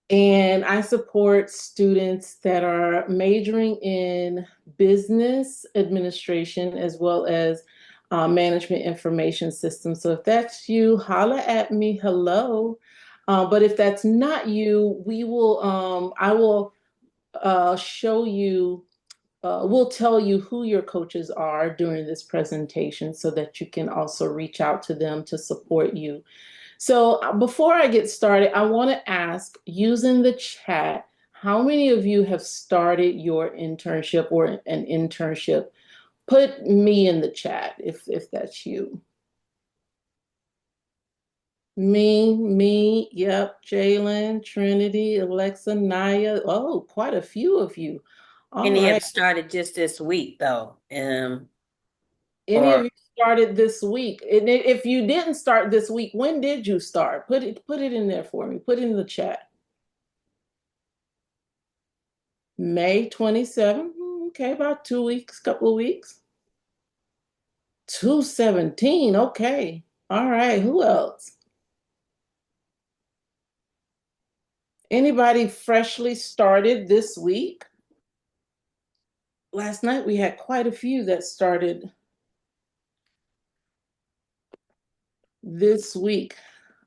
And I support students that are majoring in business administration as well as management information systems. So if that's you, holla at me. Hello. But if that's not you, I will show you, we'll tell you who your coaches are during this presentation so that you can also reach out to them to support you. So before I get started, I want to ask, using the chat, how many of you have started your internship or an internship? Put me in the chat if that's you. Yep, Jalen, Trinity, Alexa, Naya. Oh, quite a few of you. All Any have right. started just this week though. Any of Or you started this week? And if you didn't start this week, when did you start? Put it in there for me. Put it in the chat. May 27th. Okay, about 2 weeks, couple of weeks. 217. Okay. All right. Who else? Anybody freshly started this week? Last night we had quite a few that started this week.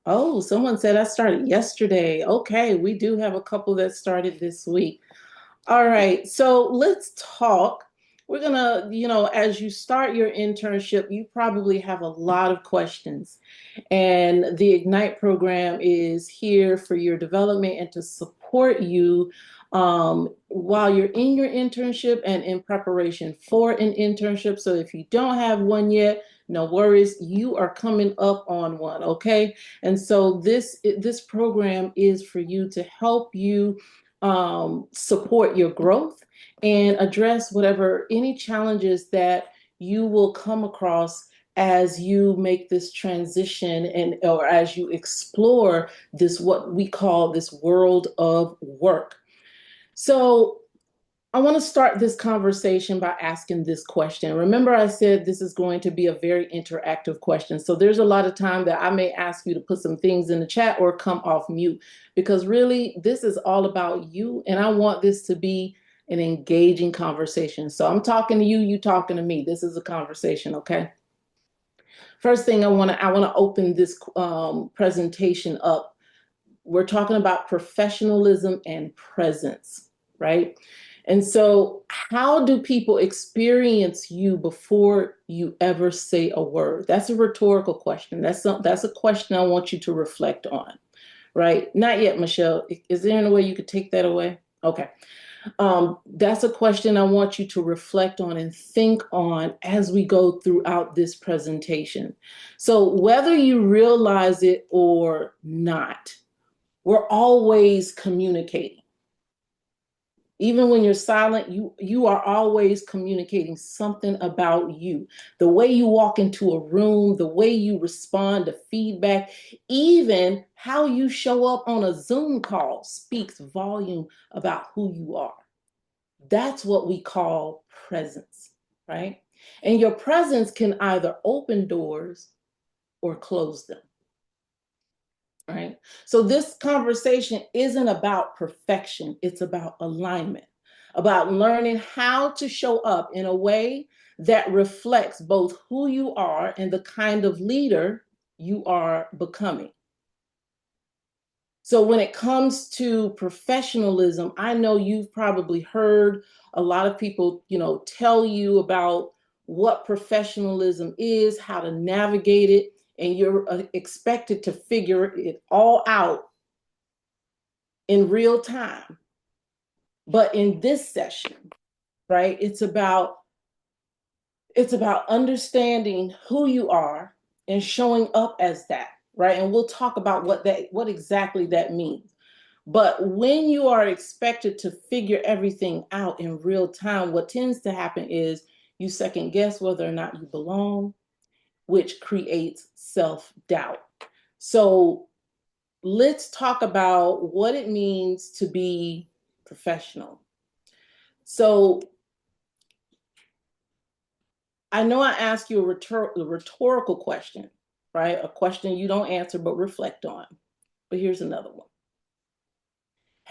Oh, someone said I started yesterday. Okay, we do have a couple that started this week. All right, so let's talk. We're gonna, as you start your internship, you probably have a lot of questions. And the Ignite program is here for your development and to support you while you're in your internship and in preparation for an internship. So if you don't have one yet, no worries, you are coming up on one, okay? And so this program is for you to help you support your growth and address whatever any challenges that you will come across as you make this transition and or as you explore this what we call this world of work. So I want to start this conversation by asking this question. Remember, I said this is going to be a very interactive question. So there's a lot of time that I may ask you to put some things in the chat or come off mute because really this is all about you. And I want this to be an engaging conversation. So I'm talking to you, you talking to me. This is a conversation, okay? First thing I want to open this presentation up. We're talking about professionalism and presence, right? And so, how do people experience you before you ever say a word? That's a rhetorical question. That's a question I want you to reflect on, right? Not yet, Michelle. Is there any way you could take that away? Okay. That's a question I want you to reflect on and think on as we go throughout this presentation. So, whether you realize it or not, we're always communicating. Even when you're silent, you are always communicating something about you. The way you walk into a room, the way you respond to feedback, even how you show up on a Zoom call speaks volume about who you are. That's what we call presence, right? And your presence can either open doors or close them, right? So this conversation isn't about perfection, it's about alignment, about learning how to show up in a way that reflects both who you are and the kind of leader you are becoming. So when it comes to professionalism, I know you've probably heard a lot of people, tell you about what professionalism is, how to navigate it, and you're expected to figure it all out in real time. But in this session, right, it's about understanding who you are and showing up as that, right? And we'll talk about what exactly that means. But when you are expected to figure everything out in real time, what tends to happen is you second guess whether or not you belong, which creates self-doubt. So let's talk about what it means to be professional. So I know I asked you a rhetorical question, right? A question you don't answer but reflect on. But here's another one.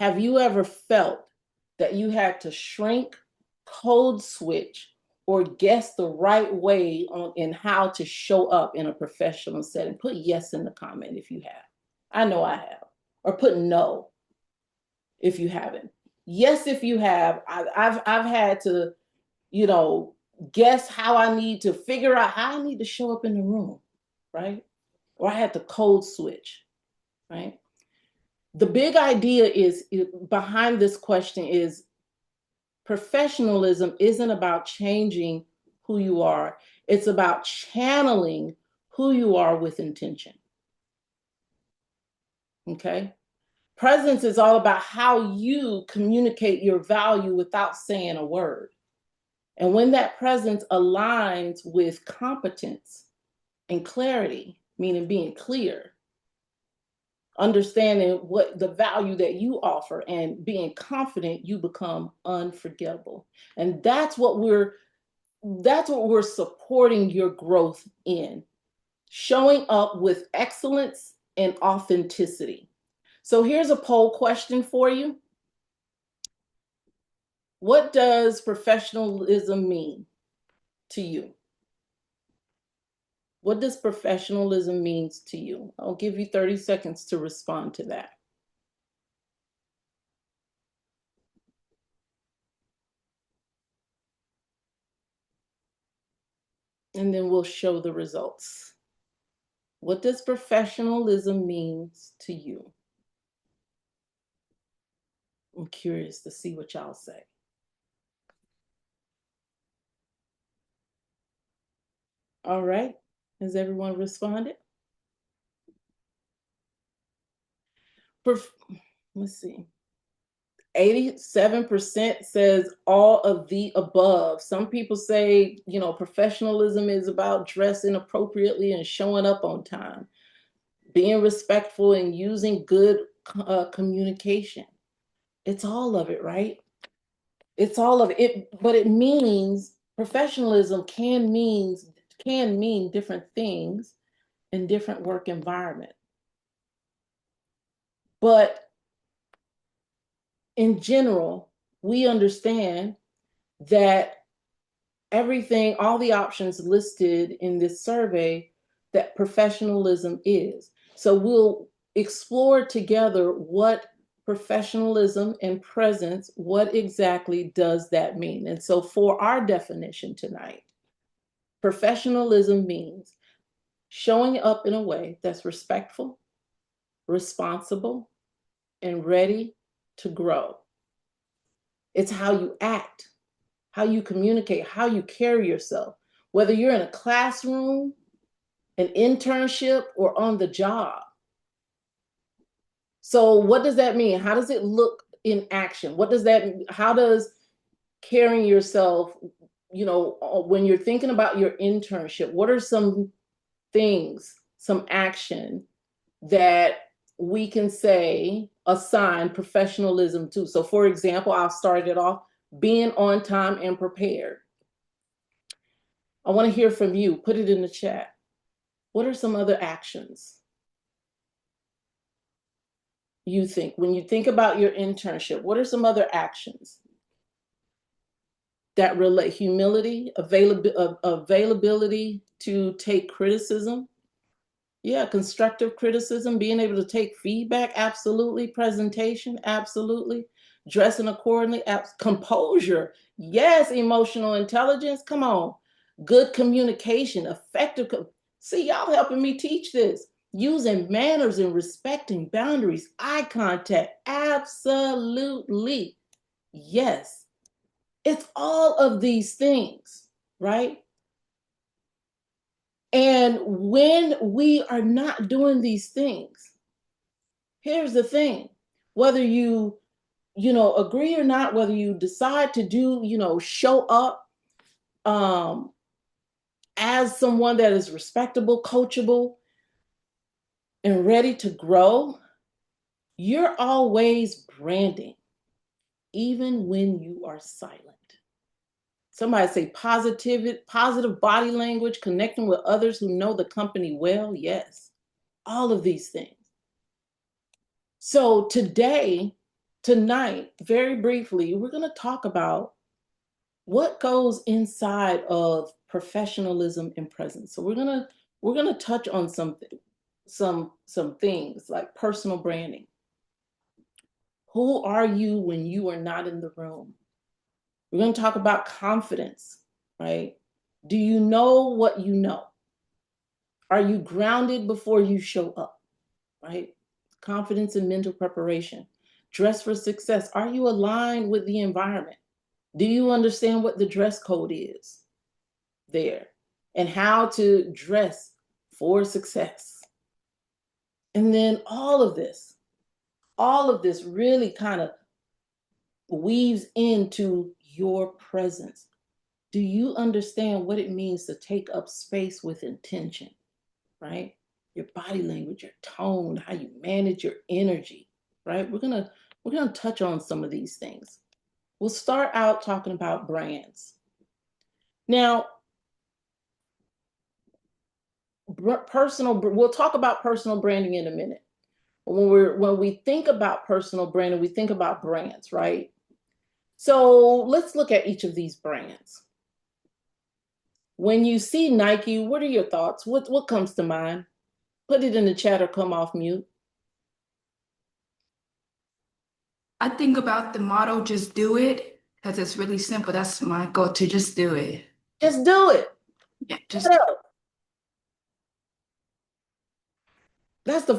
Have you ever felt that you had to shrink, code switch, or guess the right way on in how to show up in a professional setting? Put yes in the comment if you have. I know I have. Or put no if you haven't. Yes, if you have. I've had to, you know, guess how I need to figure out how I need to show up in the room, right? Or I had to code switch, right? The big idea is behind this question is professionalism isn't about changing who you are. It's about channeling who you are with intention. Okay. Presence is all about how you communicate your value without saying a word. And when that presence aligns with competence and clarity, meaning being clear, understanding what the value that you offer and being confident, you become unforgettable. And that's what we're supporting your growth in, showing up with excellence and authenticity. So here's a poll question for you. What does professionalism mean to you? What does professionalism means to you? I'll give you 30 seconds to respond to that. And then we'll show the results. What does professionalism means to you? I'm curious to see what y'all say. All right. Has everyone responded? Let's see. 87% says all of the above. Some people say, professionalism is about dressing appropriately and showing up on time, being respectful and using good communication. It's all of it, right? It's all of it, but it means professionalism can mean different things in different work environment. But in general, we understand that everything, all the options listed in this survey, that professionalism is. So we'll explore together what professionalism and presence, what exactly does that mean? And so for our definition tonight, professionalism means showing up in a way that's respectful, responsible, and ready to grow. It's how you act, how you communicate, how you carry yourself, whether you're in a classroom, an internship, or on the job. So what does that mean? How does it look in action? How does carrying yourself, when you're thinking about your internship, what are some things, some action that we can say assign professionalism to? So for example, I'll start it off, being on time and prepared. I want to hear from you. Put it in the chat. What are some other actions you think? When you think about your internship, what are some other actions that relate? Humility, availability to take criticism. Yeah, constructive criticism, being able to take feedback, absolutely. Presentation, absolutely. Dressing accordingly, composure, yes. Emotional intelligence, come on. Good communication, effective. See, y'all helping me teach this. Using manners and respecting boundaries, eye contact, absolutely. Yes. It's all of these things, right? And when we are not doing these things, here's the thing, whether agree or not, whether you decide to show up as someone that is respectable, coachable, and ready to grow, you're always branding, even when you are silent. Somebody say positive body language, connecting with others who know the company well. Yes, all of these things. So today, Tonight, very briefly, we're going to talk about what goes inside of professionalism and presence. So we're going to touch on some things like personal branding. Who are you when you are not in the room? We're going to talk about confidence, right? Do you know what you know? Are you grounded before you show up, right? Confidence and mental preparation. Dress for success. Are you aligned with the environment? Do you understand what the dress code is there and how to dress for success? And then all of this really kind of weaves into your presence. Do you understand what it means to take up space with intention, right? Your body language, your tone, how you manage your energy, right? We're going to touch on some of these things. We'll start out talking about brands. Now, we'll talk about personal branding in a minute. When we think about personal branding, we think about brands, right? So let's look at each of these brands. When you see Nike, what are your thoughts? What comes to mind? Put it in the chat or come off mute. I think about the motto, just do it, because it's really simple. That's my goal, to just do it. Just do it. Yeah, What else?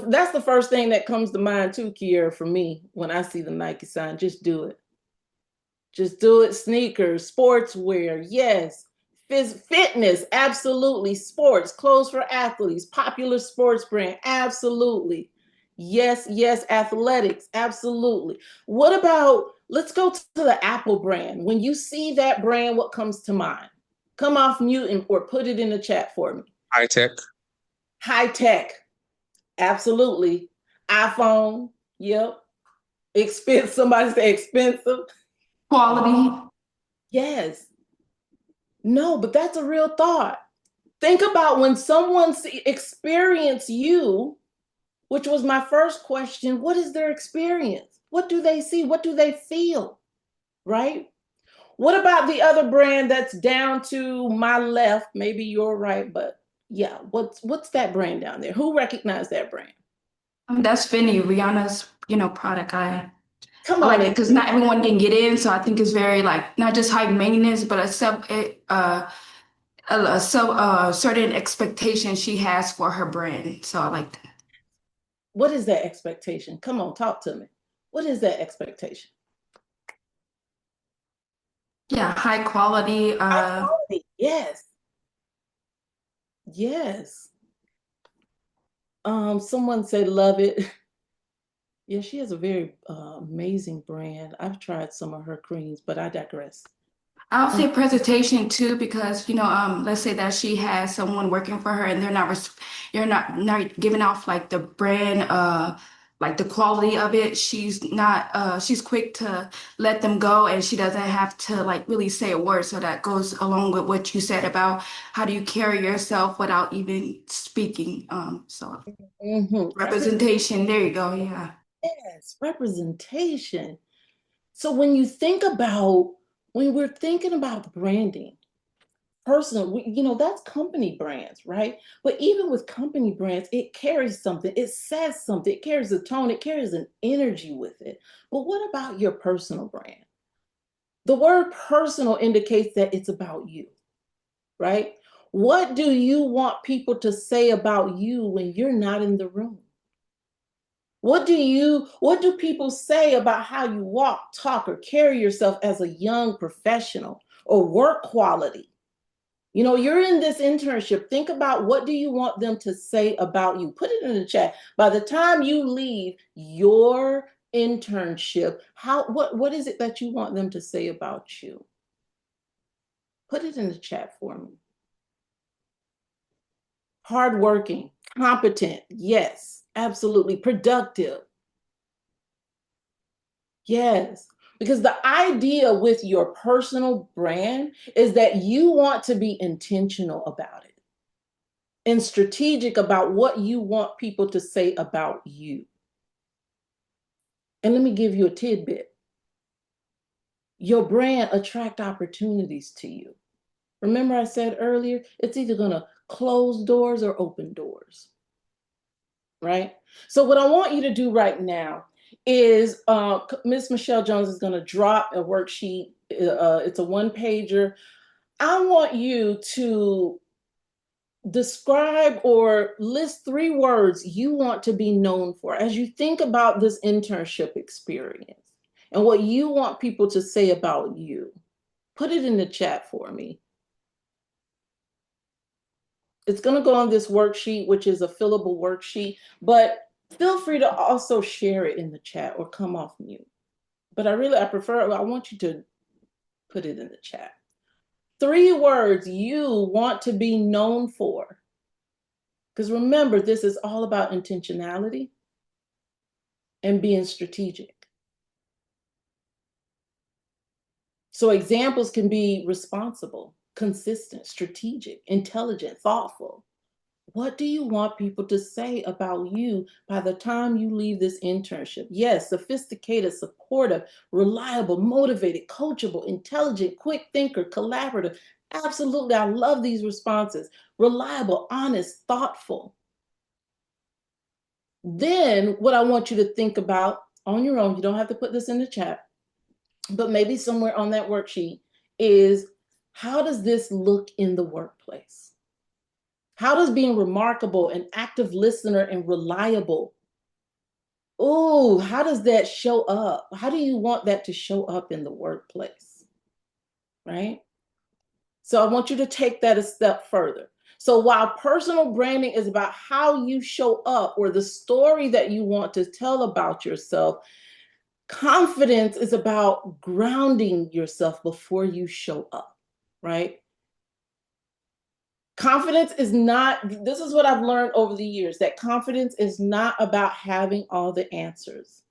That's the first thing that comes to mind too, Kiera, for me when I see the Nike sign. Just do it. Just do it. Sneakers, sportswear, yes. Fitness, absolutely. Sports, clothes for athletes, popular sports brand, absolutely. Yes, yes. Athletics, absolutely. What about, let's go to the Apple brand. When you see that brand, what comes to mind? Come off mute or put it in the chat for me. High tech. High tech, absolutely. iPhone, yep. Expensive, somebody say expensive. quality. Yes. No, but that's a real thought. Think about when someone experience you, which was my first question, what is their experience? What do they see? What do they feel? Right? What about the other brand that's down to my left? Maybe you're right, but yeah, what's that brand down there? Who recognized that brand? That's Finny, Rihanna's, product. Come I on like it in. because not everyone can get in, so I think it's very like not just high maintenance, but a certain expectation she has for her brand. So I like that. What is that expectation? Come on, talk to me. What is that expectation? Yeah, high quality. High quality. Yes. Yes. Someone said love it. Yeah, she has a very amazing brand. I've tried some of her creams, but I digress. I'll Um, say presentation too, because let's say that she has someone working for her, and you're not giving off like the brand, like the quality of it. She's quick to let them go, and she doesn't have to like really say a word. So that goes along with what you said about how do you carry yourself without even speaking. So mhm. representation, there you go. Yeah. Yes, representation. So when we're thinking about branding, personal, that's company brands, right? But even with company brands, it carries something, it says something, it carries a tone, it carries an energy with it. But what about your personal brand? The word personal indicates that it's about you, right? What do you want people to say about you when you're not in the room? What do people say about how you walk, talk, or carry yourself as a young professional or work quality? You're in this internship. Think about what do you want them to say about you? Put it in the chat. By the time you leave your internship, what is it that you want them to say about you? Put it in the chat for me. Hardworking, competent, yes, absolutely. Productive, yes. Because the idea with your personal brand is that you want to be intentional about it and strategic about what you want people to say about you. And let me give you a tidbit. Your brand attract opportunities to you. Remember I said earlier, it's either going to close doors or open doors, right? So what I want you to do right now is Miss Michelle Jones is going to drop a worksheet. It's a one pager. I want you to describe or list 3 words you want to be known for as you think about this internship experience and what you want people to say about you. Put it in the chat for me. It's going to go on this worksheet, which is a fillable worksheet, but feel free to also share it in the chat or come off mute. But I want you to put it in the chat. 3 words you want to be known for. Because remember, this is all about intentionality and being strategic. So examples can be responsible, consistent, strategic, intelligent, thoughtful. What do you want people to say about you by the time you leave this internship? Yes, sophisticated, supportive, reliable, motivated, coachable, intelligent, quick thinker, collaborative. Absolutely, I love these responses. Reliable, honest, thoughtful. Then what I want you to think about on your own, you don't have to put this in the chat, but maybe somewhere on that worksheet is, how does this look in the workplace? How does being remarkable, an active listener, and reliable, oh, how does that show up? How do you want that to show up in the workplace, right? So I want you to take that a step further. So while personal branding is about how you show up or the story that you want to tell about yourself, confidence is about grounding yourself before you show up, right? Confidence is not, this is what I've learned over the years, that confidence is not about having all the answers.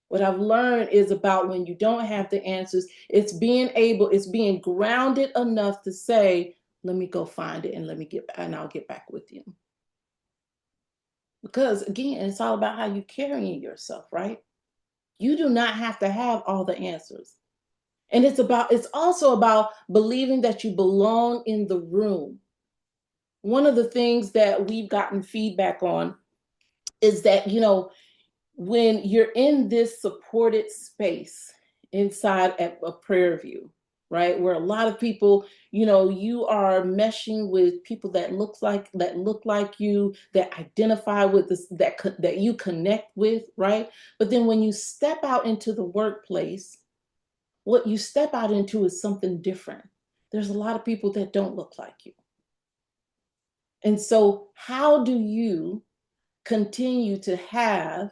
What I've learned is about when you don't have the answers, it's being grounded enough to say, let me go find it and I'll get back with you. Because again, it's all about how you're carrying yourself, right? You do not have to have all the answers. And it's also about believing that you belong in the room. One of the things that we've gotten feedback on is that, when you're in this supported space inside a prayer view, right, where a lot of people, you are meshing with people that look like you, that identify with this, that you connect with, right? But then when you step out into the workplace, what you step out into is something different. There's a lot of people that don't look like you. And so how do you continue to have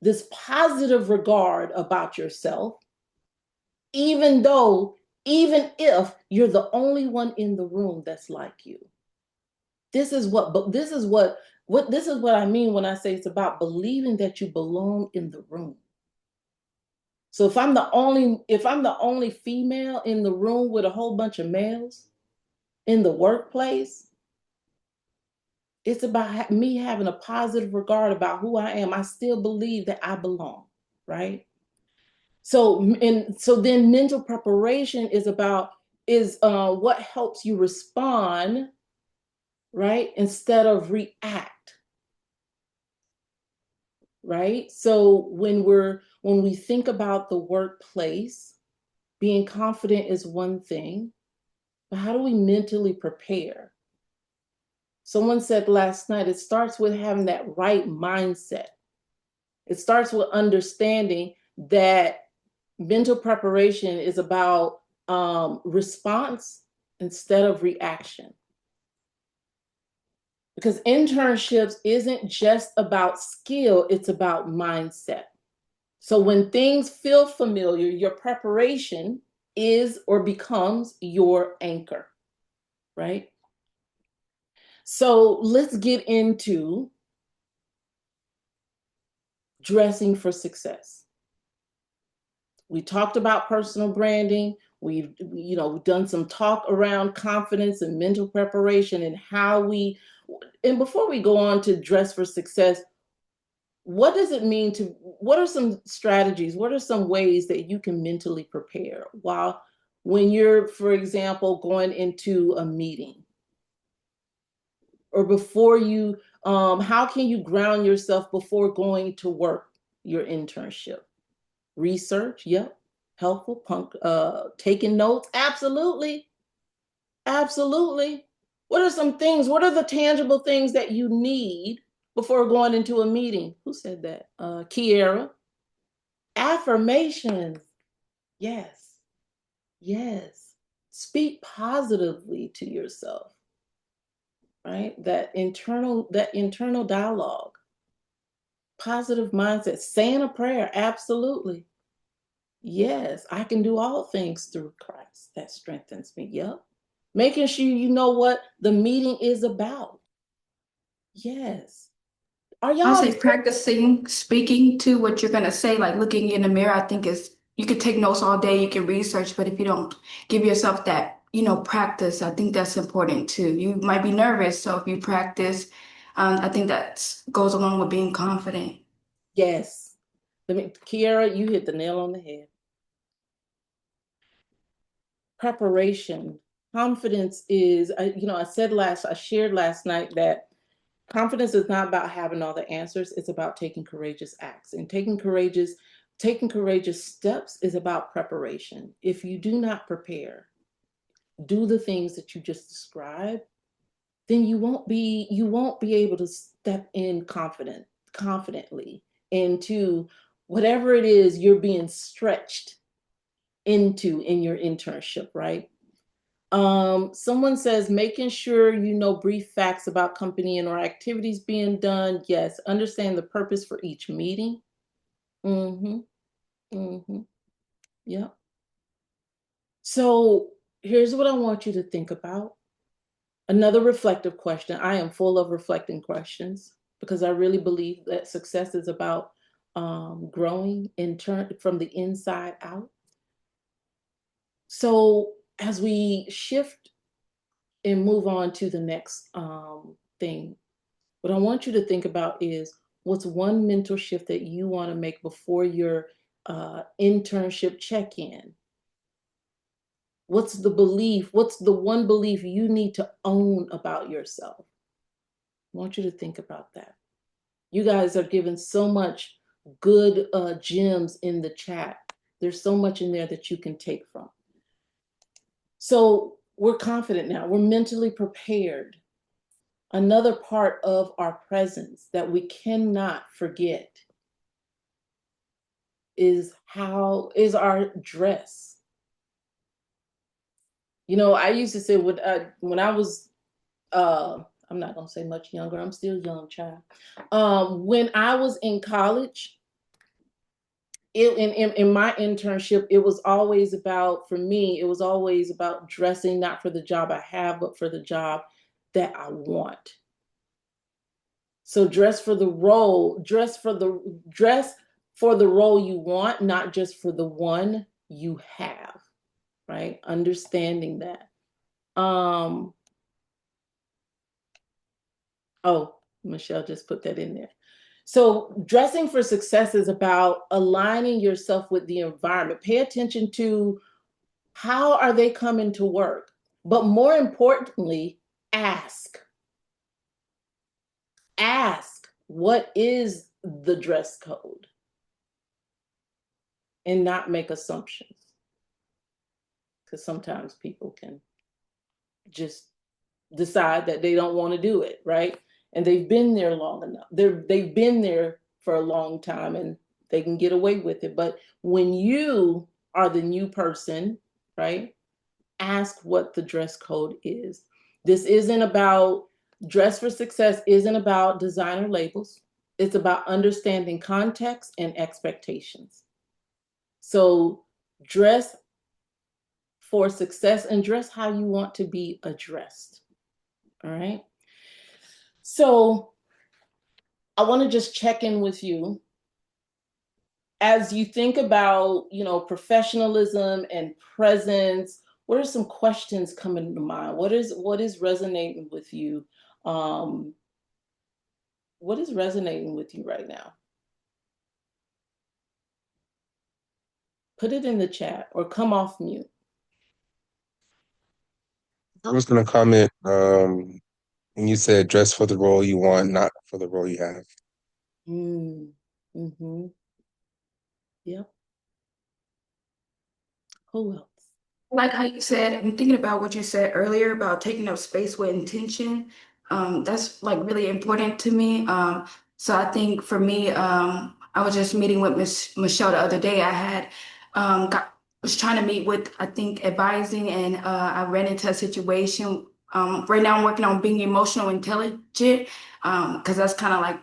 this positive regard about yourself, even if you're the only one in the room that's like you? This is what I mean when I say it's about believing that you belong in the room. So if I'm the only female in the room with a whole bunch of males in the workplace, it's about me having a positive regard about who I am. I still believe that I belong, right? So then mental preparation is what helps you respond, right, instead of react, right? So when we think about the workplace, being confident is one thing, but how do we mentally prepare? Someone said last night, it starts with having that right mindset. It starts with understanding that mental preparation is about response instead of reaction. Because internships isn't just about skill, it's about mindset. So when things feel familiar, your preparation is or becomes your anchor, right? So let's get into dressing for success. We talked about personal branding. We've done some talk around confidence and mental preparation and before we go on to dress for success, what does it mean to, what are some strategies, what are some ways that you can mentally prepare while, when you're, for example, going into a meeting or before you, how can you ground yourself before going to work, your internship? Research, yep. Helpful. Taking notes, absolutely. Absolutely. What are some things, what are the tangible things that you need before going into a meeting? Who said that? Kiera. Affirmations. Yes. Yes. Speak positively to yourself, right? That internal dialogue. Positive mindset. Saying a prayer. Absolutely. Yes, I can do all things through Christ that strengthens me. Yep. Making sure you know what the meeting is about. Yes. Are I'll y'all, say practicing speaking to what you're gonna say, like looking in the mirror, I think is you could take notes all day, you can research, but if you don't give yourself that, practice, I think that's important too. You might be nervous, so if you practice, I think that goes along with being confident. yes. Kiara, you hit the nail on the head. Preparation. Confidence is, I shared last night that confidence is not about having all the answers. It's about taking courageous acts, and taking courageous steps is about preparation. If you do not prepare, do the things that you just described, then you won't be able to step in confidently into whatever it is you're being stretched into in your internship, right? Someone says making sure you know brief facts about company and or activities being done. Yes, understand the purpose for each meeting. Mm-hmm. Mm-hmm. Yeah. So here's what I want you to think about. Another reflective question. I am full of reflecting questions because I really believe that success is about growing from the inside out. So as we shift and move on to the next thing, what I want you to think about is what's one mental shift that you want to make before your internship check-in? What's the belief? What's the one belief you need to own about yourself? I want you to think about that. You guys are giving so much good gems in the chat. There's so much in there that you can take from. So we're confident now. We're mentally prepared. Another part of our presence that we cannot forget is our dress. I used to say when I was I'm not gonna say much younger. I'm still young, child. When I was in college, in my internship, it was always about, for me, it was always about dressing not for the job I have, but for the job that I want. So dress for the role you want, not just for the one you have, right? Understanding that. Um, oh, Michelle just put that in there. So dressing for success is about aligning yourself with the environment. Pay attention to how are they coming to work? But more importantly, ask. Ask, what is the dress code? And not make assumptions. Because sometimes people can just decide that they don't want to do it, right? And they've been there long enough. They've been there for a long time and they can get away with it. But when you are the new person, right? Ask what the dress code is. This isn't about Dress for success isn't about designer labels. It's about understanding context and expectations. So dress for success and dress how you want to be addressed. All right. So I want to just check in with you as you think about, professionalism and presence. What are some questions coming to mind? What is resonating with you? What is resonating with you right now? Put it in the chat or come off mute. I was gonna comment, when you said dress for the role you want, not for the role you have. Mm. Mm-hmm. Yep. Who else? Like how you said, I'm thinking about what you said earlier about taking up space with intention. That's like really important to me. So I think for me, I was just meeting with Miss Michelle the other day. I had was trying to meet with, I think, advising, and I ran into a situation. Right now, I'm working on being emotional intelligent, because that's kind of like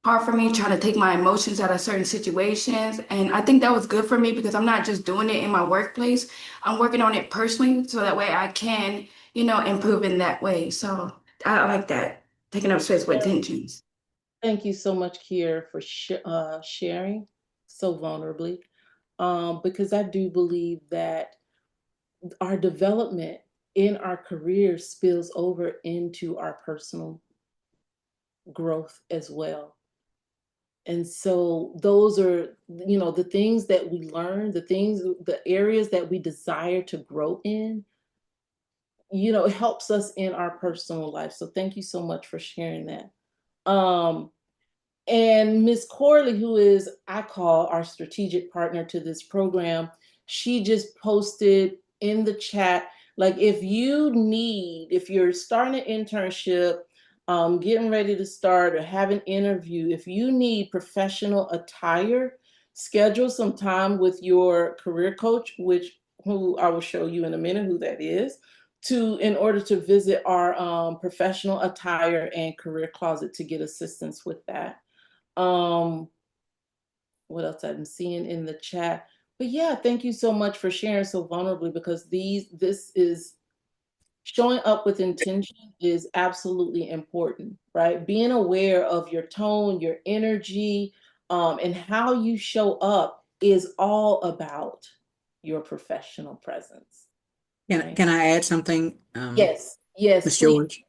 hard for me trying to take my emotions out of certain situations. And I think that was good for me because I'm not just doing it in my workplace. I'm working on it personally so that way I can, improve in that way. So I like that, taking up space with intentions. Thank you so much, Kier, for sharing so vulnerably. Because I do believe that our development in our career spills over into our personal growth as well. And so those are, the things that we learn, the areas that we desire to grow in, it helps us in our personal life. So thank you so much for sharing that. Um, And Miss Corley, who is, I call our strategic partner to this program, she just posted in the chat, like if you're starting an internship, getting ready to start or have an interview, if you need professional attire, schedule some time with your career coach, who I will show you in a minute who that is, in order to visit our professional attire and career closet to get assistance with that. Um, what else I'm seeing in the chat? But yeah, thank you so much for sharing so vulnerably because this is showing up with intention is absolutely important, right? Being aware of your tone, your energy, and how you show up is all about your professional presence, Can right? can I add something, Yes, yes, Ms. please. George?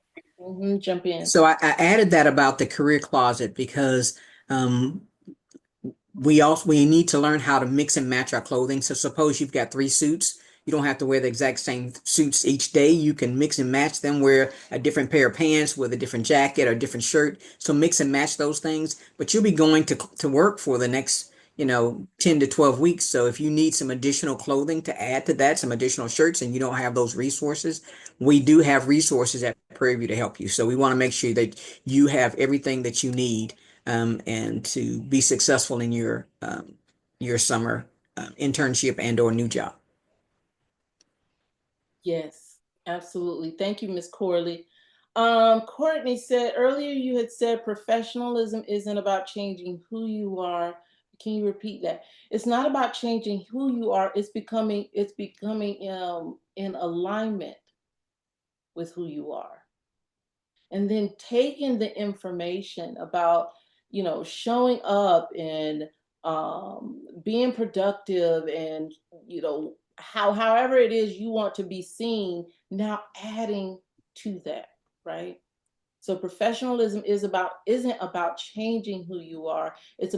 Jump in. So I added that about the career closet because um, we need to learn how to mix and match our clothing. So suppose you've got three suits. You don't have to wear the exact same suits each day. You can mix and match them, wear a different pair of pants with a different jacket or a different shirt. So mix and match those things. But you'll be going to work for the next, 10 to 12 weeks. So if you need some additional clothing to add to that, some additional shirts, and you don't have those resources, we do have resources at Prairie View to help you. So we want to make sure that you have everything that you need, and to be successful in your summer internship and or new job. Yes, absolutely. Thank you, Miss Corley. Courtney said earlier you had said professionalism isn't about changing who you are. Can you repeat that? It's not about changing who you are. It's becoming in alignment with who you are. And then taking the information about, showing up and being productive and, however it is you want to be seen, now adding to that, right? So professionalism isn't about changing who you are. It's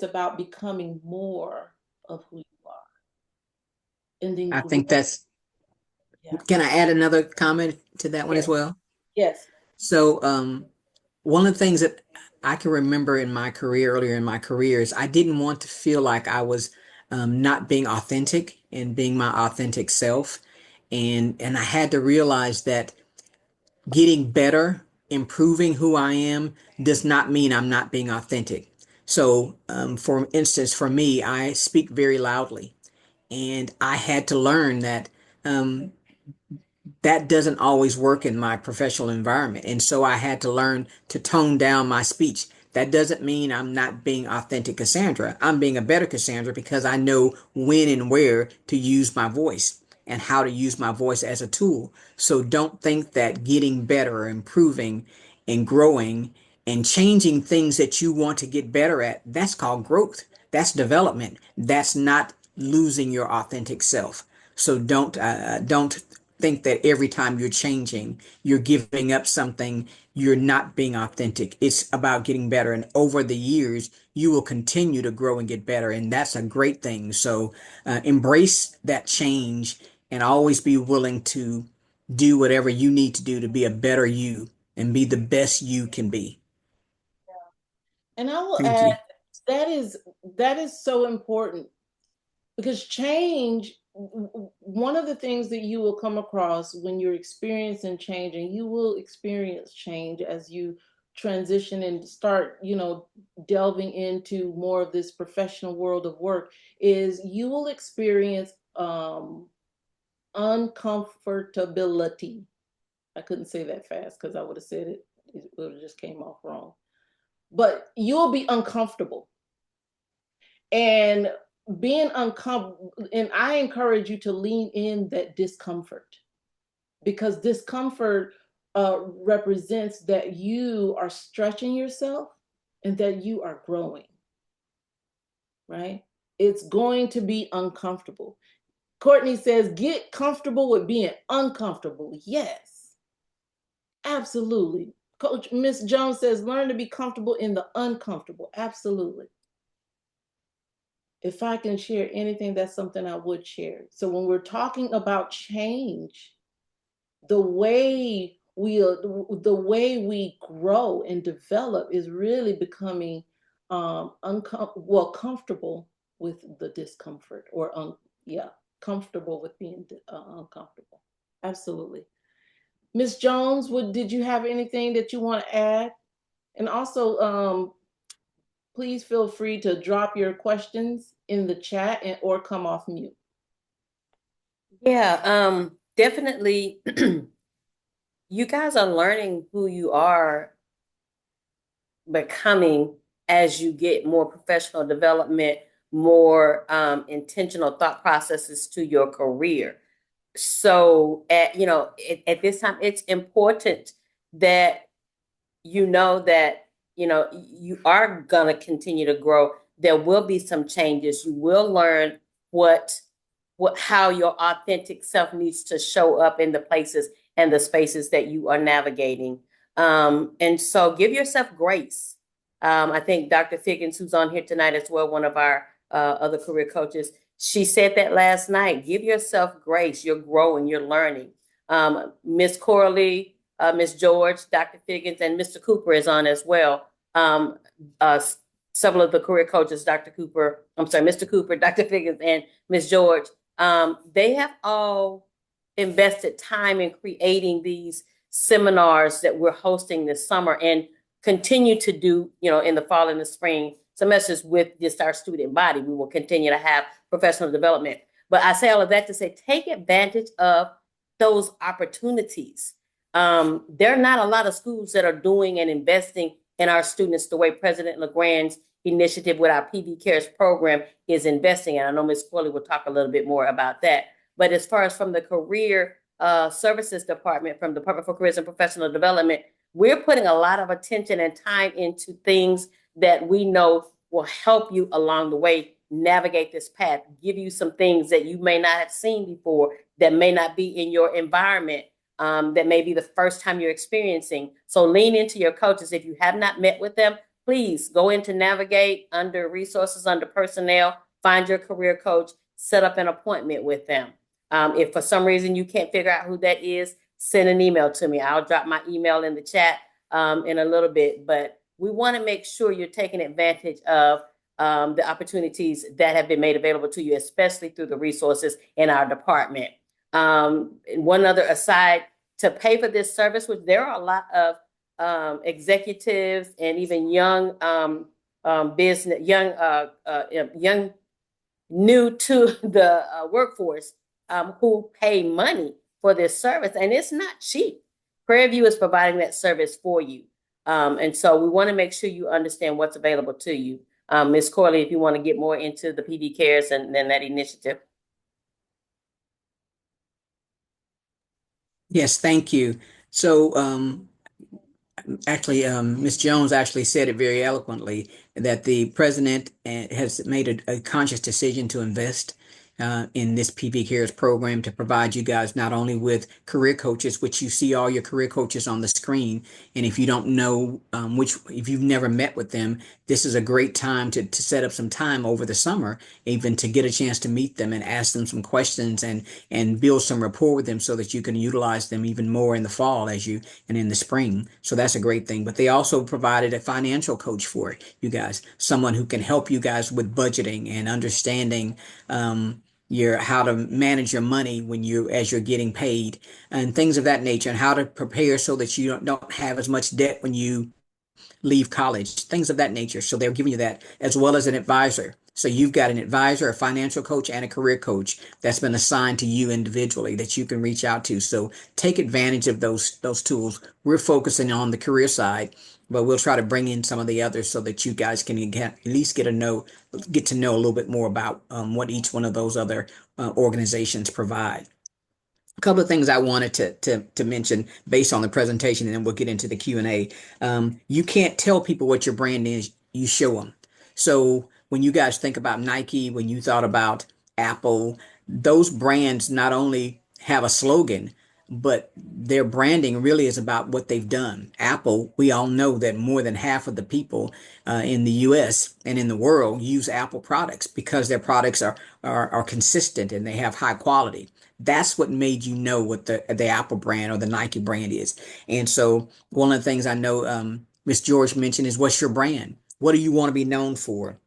about becoming more of who you are. And then I think grow. that's, Yeah. can I add another comment to that one as Yes. well? Yes. So, one of the things that I can remember in my career, earlier in my career, is I didn't want to feel like I was not being authentic and being my authentic self. And I had to realize that getting better, improving who I am, does not mean I'm not being authentic. So, for instance, for me, I speak very loudly, and I had to learn that um, that doesn't always work in my professional environment. And so I had to learn to tone down my speech. That doesn't mean I'm not being authentic Cassandra. I'm being a better Cassandra because I know when and where to use my voice and how to use my voice as a tool. So don't think that getting better or improving and growing and changing things that you want to get better at, that's called growth. That's development. That's not losing your authentic self. So don't think that every time you're changing, you're giving up something, you're not being authentic. It's about getting better. And over the years, you will continue to grow and get better. And that's a great thing. So embrace that change and always be willing to do whatever you need to do to be a better you and be the best you can be. And I will Thank add you. that is that is so important because change, one of the things that you will come across when you're experiencing change, and you will experience change as you transition and start, delving into more of this professional world of work, is you will experience uncomfortability. I couldn't say that fast because I would have said it would have just came off wrong. But you'll be uncomfortable. And being uncomfortable, and I encourage you to lean in that discomfort, because discomfort represents that you are stretching yourself and that you are growing, right? It's going to be uncomfortable. Courtney says, get comfortable with being uncomfortable. Yes, absolutely. Coach Miss Jones says, learn to be comfortable in the uncomfortable. Absolutely. If I can share anything, that's something I would share. So when we're talking about change, the way we grow and develop is really becoming comfortable with the discomfort, or yeah, comfortable with being uncomfortable. Absolutely. Miss Jones, did you have anything that you want to add? And also, please feel free to drop your questions in the chat or come off mute. Yeah, definitely. You guys are learning who you are becoming as you get more professional development, more intentional thought processes to your career. So at this time, it's important that you know that you are going to continue to grow. There will be some changes. You will learn what how your authentic self needs to show up in the places and the spaces that you are navigating. And so give yourself grace. I think Dr. Figgins, who's on here tonight as well, one of our other career coaches, she said that last night. Give yourself grace. You're growing, you're learning. Miss Coralie, Miss George, Dr. Figgins, and Mr. Cooper is on as well. Several of the career coaches, Mr. Cooper, Dr. Figgins, and Miss George, they have all invested time in creating these seminars that we're hosting this summer and continue to do, in the fall and the spring semesters with just our student body. We will continue to have professional development. But I say all of that to say, take advantage of those opportunities. There are not a lot of schools that are doing and investing in our students the way President LeGrand's initiative with our PV Cares program is investing. And I know Ms. Corley will talk a little bit more about that. But as far as from the Career Services Department, from the Department for Careers and Professional Development, we're putting a lot of attention and time into things that we know will help you along the way navigate this path, give you some things that you may not have seen before, that may not be in your environment, that may be the first time you're experiencing. So lean into your coaches. If you have not met with them, please go into Navigate under resources, under personnel, find your career coach, set up an appointment with them. If for some reason you can't figure out who that is, send an email to me. I'll drop my email in the chat in a little bit, but we want to make sure you're taking advantage of the opportunities that have been made available to you, especially through the resources in our department. One other aside, to pay for this service, which there are a lot of executives and even young business, young new to the workforce who pay money for this service, and it's not cheap. Prairie View is providing that service for you, and so we want to make sure you understand what's available to you. Ms. Corley, if you want to get more into the PD Cares and then that initiative. Yes, thank you. So actually, Ms. Jones actually said it very eloquently that the president has made a conscious decision to invest in this PV Cares program to provide you guys not only with career coaches, which you see all your career coaches on the screen. And if you don't know if you've never met with them, this is a great time to set up some time over the summer, even to get a chance to meet them and ask them some questions and build some rapport with them so that you can utilize them even more in the fall and in the spring. So that's a great thing. But they also provided a financial coach for you guys, someone who can help you guys with budgeting and understanding your how to manage your money when you as you're getting paid and things of that nature, and how to prepare so that you don't have as much debt when you leave college, things of that nature. So they're giving you that as well as an advisor. So you've got an advisor, a financial coach, and a career coach that's been assigned to you individually that you can reach out to. So take advantage of those tools. We're focusing on the career side, but we'll try to bring in some of the others so that you guys can at least get to know a little bit more about what each one of those other organizations provide. A couple of things I wanted to mention based on the presentation, and then we'll get into the Q&A. You can't tell people what your brand is, you show them. So when you guys think about Nike, when you thought about Apple, those brands not only have a slogan, but their branding really is about what they've done. Apple, we all know that more than half of the people in the US and in the world use Apple products because their products are consistent and they have high quality. That's what made you know what the Apple brand or the Nike brand is. And so one of the things I know Miss George mentioned is, what's your brand? What do you want to be known for?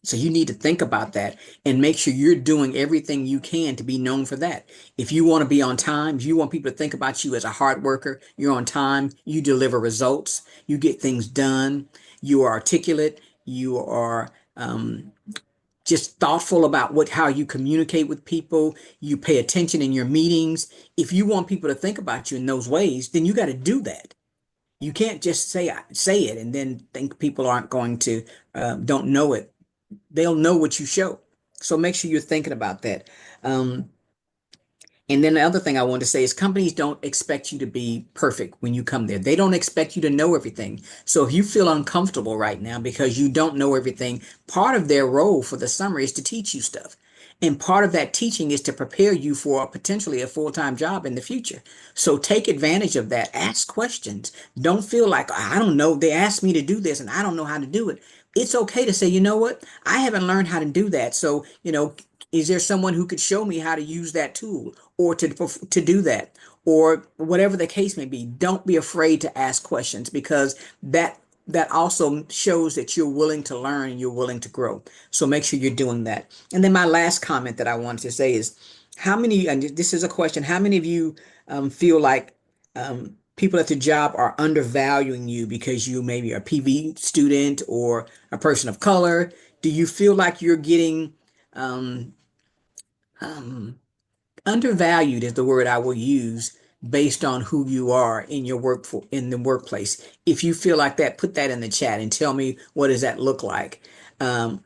So you need to think about that and make sure you're doing everything you can to be known for that. If you want to be on time, if you want people to think about you as a hard worker, you're on time, you deliver results, you get things done, you are articulate, you are just thoughtful about how you communicate with people, you pay attention in your meetings. If you want people to think about you in those ways, then you got to do that. You can't just say it and then think people aren't going to don't know it. They'll know what you show. So make sure you're thinking about that. Um, and then the other thing I want to say is, companies don't expect you to be perfect when you come there. They don't expect you to know everything. So if you feel uncomfortable right now because you don't know everything, part of their role for the summer is to teach you stuff. And part of that teaching is to prepare you for potentially a full-time job in the future. So take advantage of that. Ask questions. Don't feel like, I don't know, they asked me to do this and I don't know how to do it. It's okay to say, you know what? I haven't learned how to do that. So, is there someone who could show me how to use that tool or to do that, or whatever the case may be? Don't be afraid to ask questions, because that also shows that you're willing to learn and you're willing to grow. So make sure you're doing that. And then my last comment that I wanted to say is, how many, and this is a question, how many of you feel like people at the job are undervaluing you because you maybe are a PV student or a person of color? Do you feel like you're getting um, um, undervalued is the word I will use, based on who you are in your in the workplace? If you feel like that, put that in the chat and tell me, what does that look like? Um,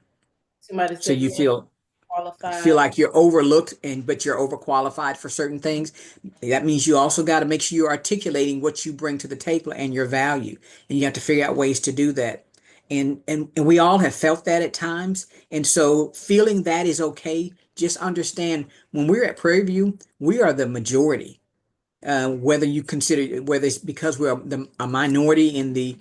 Somebody so said you you weren't feel qualified. like you're overlooked but you're overqualified for certain things. That means you also got to make sure you're articulating what you bring to the table and your value, and you have to figure out ways to do that. And we all have felt that at times, and so feeling that is okay. Just understand, when we're at Prairie View, we are the majority. Whether you consider, whether it's because we're a minority in the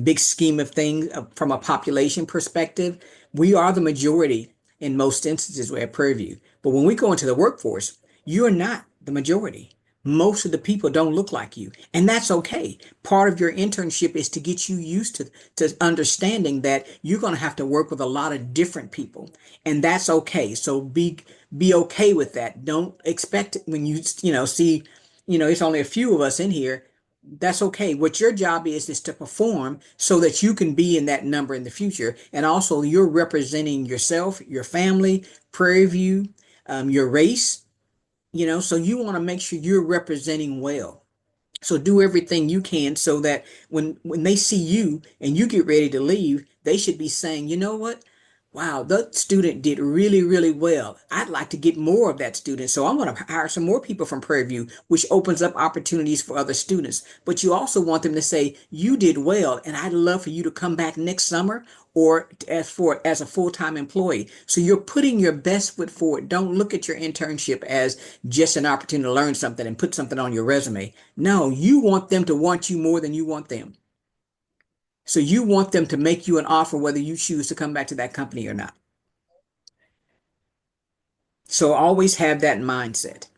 big scheme of things, from a population perspective, we are the majority in most instances at Prairie View. But when we go into the workforce, you're not the majority. Most of the people don't look like you, and that's okay. Part of your internship is to get you used to understanding that you're going to have to work with a lot of different people, and that's okay. So be okay with that. Don't expect, when see, it's only a few of us in here. That's okay. What your job is to perform so that you can be in that number in the future. And also, you're representing yourself, your family, Prairie View, your race, so you want to make sure you're representing well. So do everything you can so that when they see you and you get ready to leave, they should be saying, you know what? wow, that student did really, really well. I'd like to get more of that student. So I'm going to hire some more people from Prairie View, which opens up opportunities for other students. But you also want them to say, you did well, and I'd love for you to come back next summer or as a full-time employee. So you're putting your best foot forward. Don't look at your internship as just an opportunity to learn something and put something on your resume. No, you want them to want you more than you want them. So you want them to make you an offer whether you choose to come back to that company or not. So always have that mindset.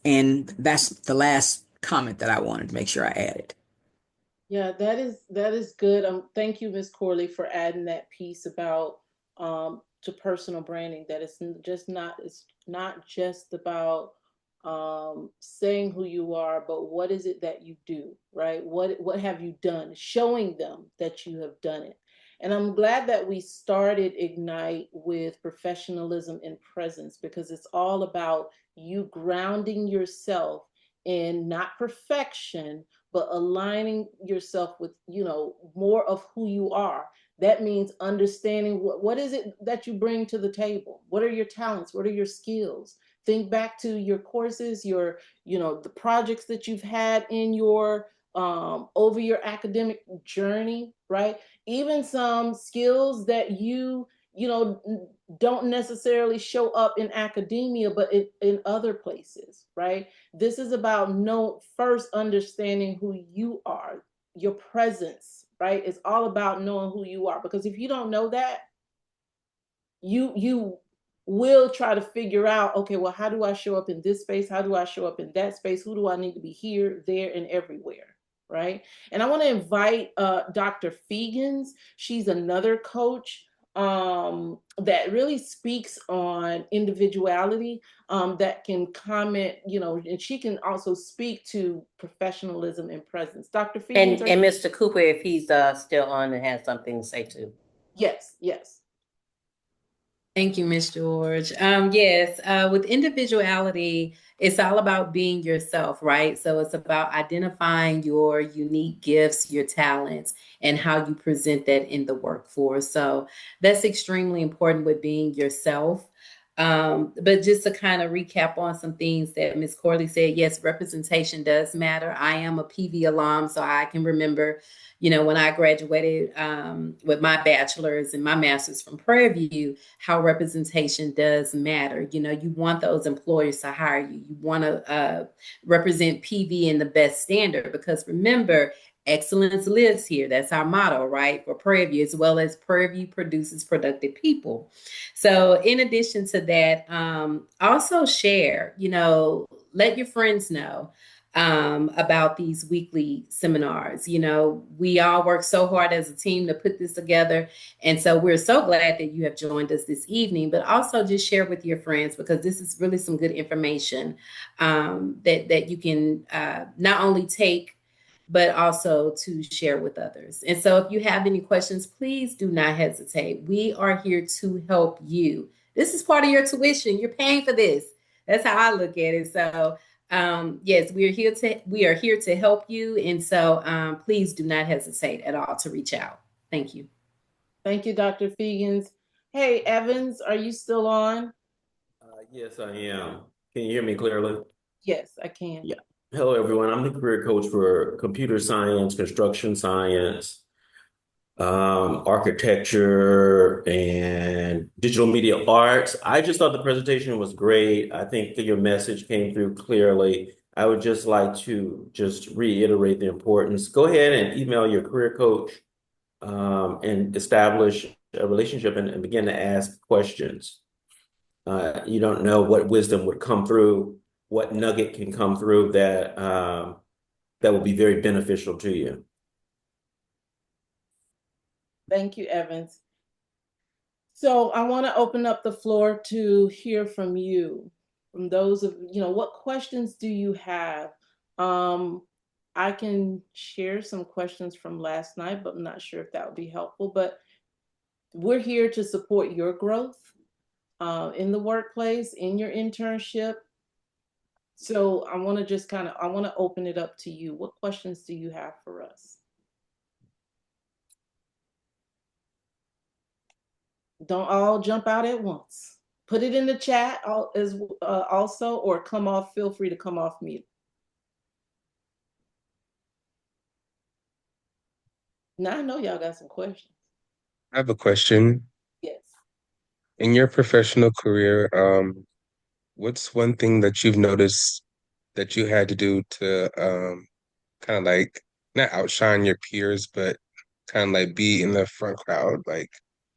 And that's the last comment that I wanted to make sure I added. Yeah, that is good. Thank you, Miss Corley, for adding that piece about to personal branding. That it's not just about saying who you are, but what is it that you do, right? What have you done? Showing them that you have done it. And I'm glad that we started Ignite with professionalism and presence because it's all about you grounding yourself in not perfection but aligning yourself with more of who you are. That means understanding what is it that you bring to the table. What are your talents? What are your skills? Think back to your courses, your the projects that you've had in your over your academic journey, right? Even some skills that don't necessarily show up in academia but in other places, right? This is about first understanding who you are, your presence, right? It's all about knowing who you are because if you don't know that, you will try to figure out, okay, well, how do I show up in this space? How do I show up in that space? Who do I need to be here, there, and everywhere? Right. And I want to invite Dr. Fegans. She's another coach that really speaks on individuality, that can comment, and she can also speak to professionalism and presence. Dr. Fegans, And Mr. Cooper, if he's still on and has something to say too. Yes, yes. Thank you, Miss George. Yes, with individuality, it's all about being yourself, right? So it's about identifying your unique gifts, your talents, and how you present that in the workforce. So that's extremely important with being yourself. But just to kind of recap on some things that Ms. Corley said, yes, representation does matter. I am a PV alum, so I can remember, when I graduated with my bachelor's and my master's from Prairie View, how representation does matter. You want those employers to hire you. You want to represent PV in the best standard because remember, excellence lives here. That's our motto, right? For Prairie View, as well as Prairie View produces productive people. So in addition to that, also share, let your friends know about these weekly seminars. We all work so hard as a team to put this together. And so we're so glad that you have joined us this evening, but also just share with your friends because this is really some good information that you can not only take, but also to share with others. And so if you have any questions, please do not hesitate. We are here to help you. This is part of your tuition. You're paying for this. That's how I look at it. So yes, we are here to help you. And so please do not hesitate at all to reach out. Thank you. Thank you, Dr. Fegans. Hey, Evans, are you still on? Yes, I am. Can you hear me clearly? Yes, I can. Yeah. Hello, everyone. I'm the career coach for computer science, construction science, architecture, and digital media arts. I just thought the presentation was great. I think that your message came through clearly. I would just like to just reiterate the importance. Go ahead and email your career coach and establish a relationship and begin to ask questions. You don't know what wisdom would come through, what nugget can come through that will be very beneficial to you. Thank you, Evans. So I want to open up the floor to hear from you, from those of, what questions do you have? I can share some questions from last night, but I'm not sure if that would be helpful. But we're here to support your growth in the workplace, in your internship. So I want to open it up to you. What questions do you have for us? Don't all jump out at once. Put it in the chat as also, or come off. Feel free to come off mute. Now I know y'all got some questions. I have a question. Yes. In your professional career, what's one thing that you've noticed that you had to do to kind of like not outshine your peers, but kind of like be in the front crowd, like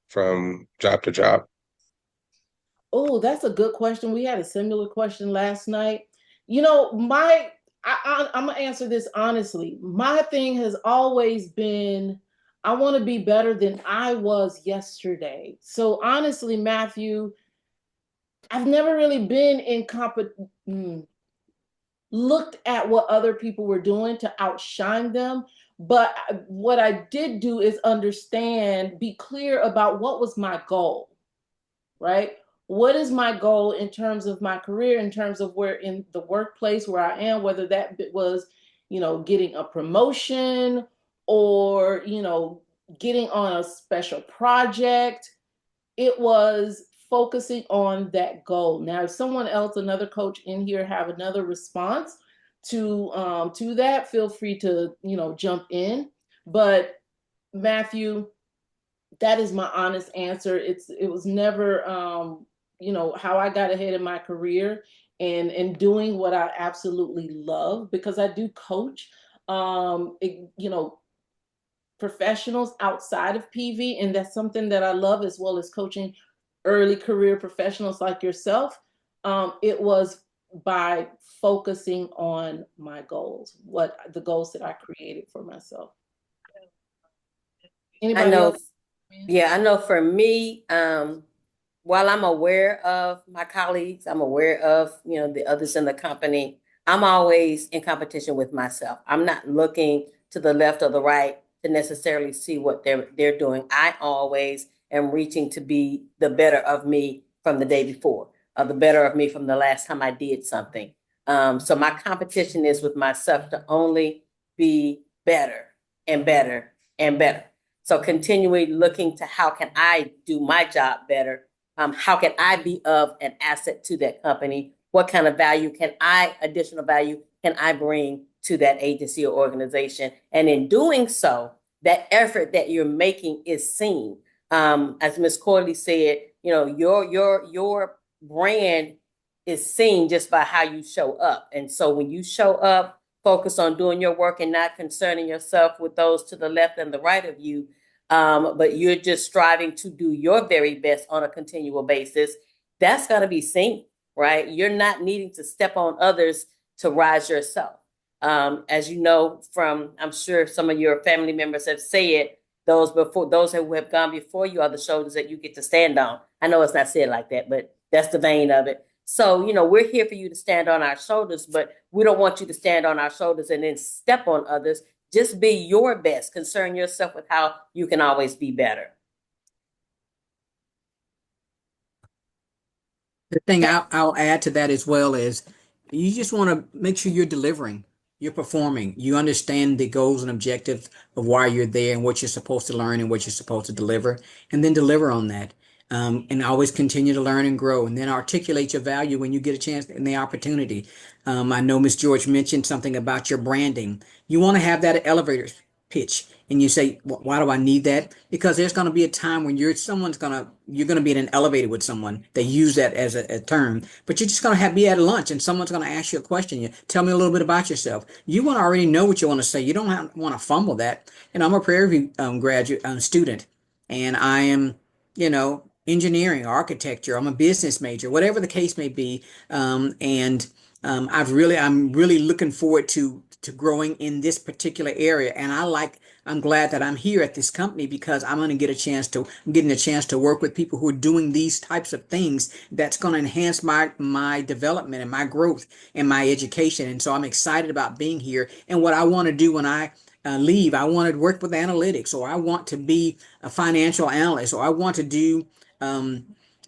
from job to job? Oh, that's a good question. We had a similar question last night. You know, I'm gonna answer this honestly. My thing has always been I want to be better than I was yesterday. So honestly, Matthew, I've never really been in looked at what other people were doing to outshine them. But what I did do is understand, be clear about what was my goal, right? What is my goal in terms of my career, in terms of where in the workplace where I am, whether that was, getting a promotion or, getting on a special project. It was focusing on that goal. Now, if someone else, another coach in here, have another response to that, feel free to jump in. But Matthew, that is my honest answer. It was never how I got ahead in my career and doing what I absolutely love, because I do coach professionals outside of PV, and that's something that I love, as well as coaching early career professionals like yourself. It was by focusing on my goals, what the goals that I created for myself. I Anybody know, else? yeah, I know for me, while I'm aware of my colleagues, I'm aware of, the others in the company, I'm always in competition with myself. I'm not looking to the left or the right to necessarily see what they're doing. I always am reaching to be the better of me from the day before, or the better of me from the last time I did something. So my competition is with myself to only be better and better and better. So continually looking to how can I do my job better? How can I be of an asset to that company? What kind of additional value can I bring to that agency or organization? And in doing so, that effort that you're making is seen. As Ms. Corley said, your brand is seen just by how you show up. And so when you show up, focus on doing your work and not concerning yourself with those to the left and the right of you, but you're just striving to do your very best on a continual basis, that's going to be seen, right? You're not needing to step on others to rise yourself. As you know, from I'm sure some of your family members have said, those who have gone before you are the shoulders that you get to stand on. I know it's not said like that, but that's the vein of it. So, we're here for you to stand on our shoulders, but we don't want you to stand on our shoulders and then step on others. Just be your best. Concern yourself with how you can always be better. The thing I'll add to that as well is you just want to make sure you're delivering, you're performing, you understand the goals and objectives of why you're there and what you're supposed to learn and what you're supposed to deliver, and then deliver on that. And always continue to learn and grow, and then articulate your value when you get a chance and the opportunity. I know Miss George mentioned something about your branding. You want to have that elevator pitch, and you say, why do I need that? Because there's going to be a time when you're going to be in an elevator with someone. They use that as a term, but you're just going to be at lunch and someone's going to ask you a question. You tell me a little bit about yourself. You want to already know what you want to say. You don't want to fumble that. And I'm a Prairie View graduate student, and I am, engineering, architecture. I'm a business major, whatever the case may be. And I'm really looking forward to growing in this particular area. And I'm glad that I'm here at this company because I'm getting a chance to work with people who are doing these types of things that's going to enhance my development and my growth and my education. And so I'm excited about being here. And what I want to do when I leave, I want to work with analytics, or I want to be a financial analyst, or I want to do um,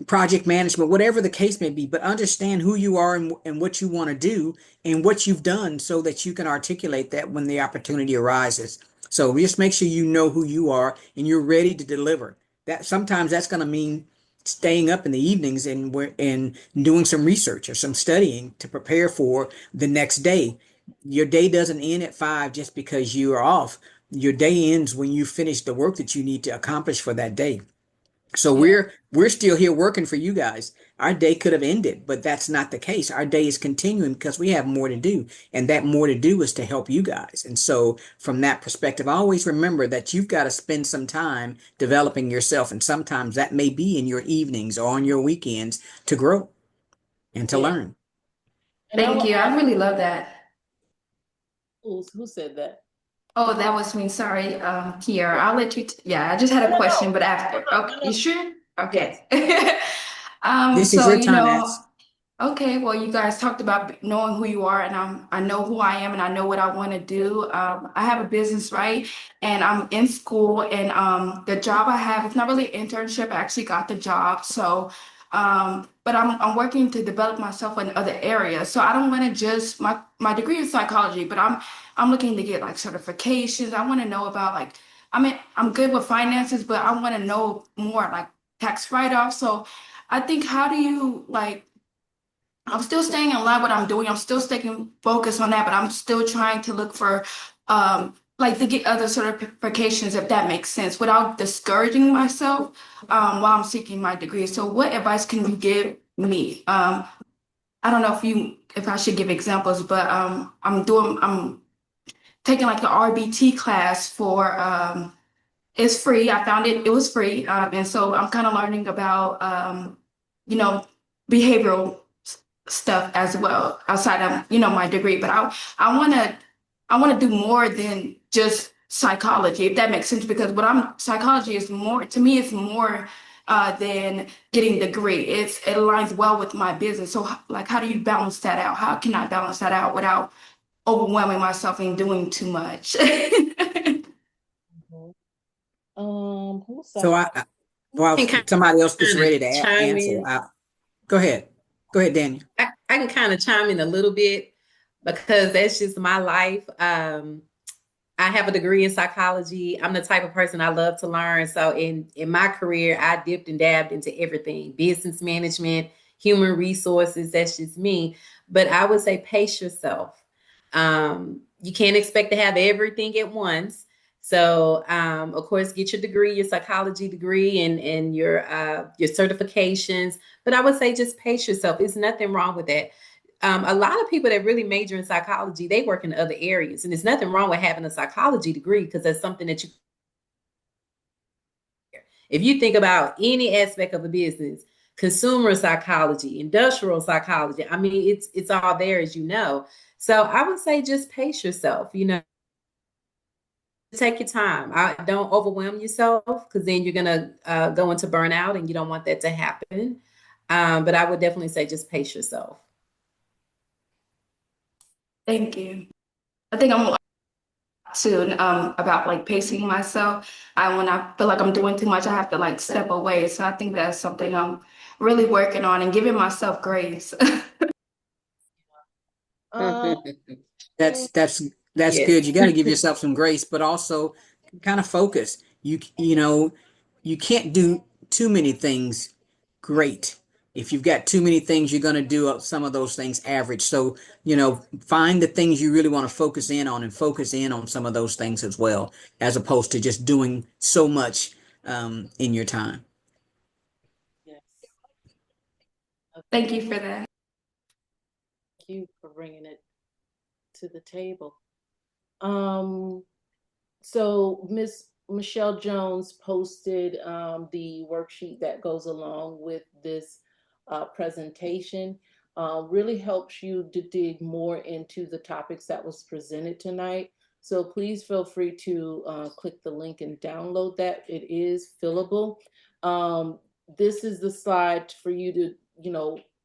project management, whatever the case may be, but understand who you are and what you want to do and what you've done so that you can articulate that when the opportunity arises. So just make sure you know who you are and you're ready to deliver. That sometimes that's going to mean staying up in the evenings and doing some research or some studying to prepare for the next day. Your day doesn't end at 5 just because you are off. Your day ends when you finish the work that you need to accomplish for that day. So Yeah. we're still here working for you guys. Our day could have ended, but that's not the case. Our day is continuing because we have more to do, and that more to do is to help you guys. And so from that perspective, always remember that you've got to spend some time developing yourself, and sometimes that may be in your evenings or on your weekends to grow and to Yeah. learn. And I Thank will you. I ask, really love that. who said that? Oh, that was me. Sorry, Kiara. I'll let you. Yeah, I just had No, a no, question, no, but after. no, Okay, no, you no. sure? Yes. Okay. This is So your time, Ax. okay. Well, you guys talked about knowing who you are, and I know who I am, and I know what I want to do. I have a business, right? And I'm in school, and the job I have, it's not really an internship. I actually got the job, so. But I'm working to develop myself in other areas. So I don't want to just my degree is psychology, but I'm looking to get like certifications. I want to know about like, I mean, I'm good with finances, but I want to know more like tax write-off. So I think, how do you like, I'm still staying in line with what I'm doing. I'm still staying focused on that, but I'm still trying to look for, like to get other certifications, if that makes sense, without discouraging myself, while I'm seeking my degree. So what advice can you give me? I don't know if I should give examples, but I'm taking like the RBT class for it's free. I found it was free, and so I'm kind of learning about you know behavioral stuff as well outside of my degree. But I want to do more than just psychology, if that makes sense, because what I'm psychology is more to me, it's more than getting a degree. It aligns well with my business. So like, how do you balance that out? How can I balance that out without overwhelming myself and doing too much? Mhm. Who's So psych? while I can somebody else gets kind of ready to chime answer, in. go ahead. Go ahead, Daniel. I can kind of chime in a little bit because that's just my life. I have a degree in psychology. I'm the type of person I love to learn. So in my career, I dipped and dabbed into everything: business management, human resources. That's just me. But I would say pace yourself. You can't expect to have everything at once. So of course, get your degree, your psychology degree, and your certifications. But I would say just pace yourself. There's nothing wrong with that. A lot of people that really major in psychology, they work in other areas, and there's nothing wrong with having a psychology degree because that's something that you. If you think about any aspect of a business, consumer psychology, industrial psychology, I mean, it's all there, as you know. So I would say just pace yourself. Take your time. Don't overwhelm yourself because then you're gonna go into burnout, and you don't want that to happen. But I would definitely say just pace yourself. Thank you. I think I'm soon about like pacing myself. When I feel like I'm doing too much, I have to like step away. So I think that's something I'm really working on and giving myself grace. Um, That's that's that's Yes. good. You got to give yourself some grace, but also kind of focus. You can't do too many things great. If you've got too many things, you're going to do some of those things average. So, find the things you really want to focus in on and focus in on some of those things as well, as opposed to just doing so much in your time. yes. Thank you for that. Thank you for bringing it to the table. Um, So Miss Michelle Jones posted the worksheet that goes along with this presentation. Really helps you to dig more into the topics that was presented tonight. So please feel free to click the link and download that. It is fillable. Um, this is the slide for you to,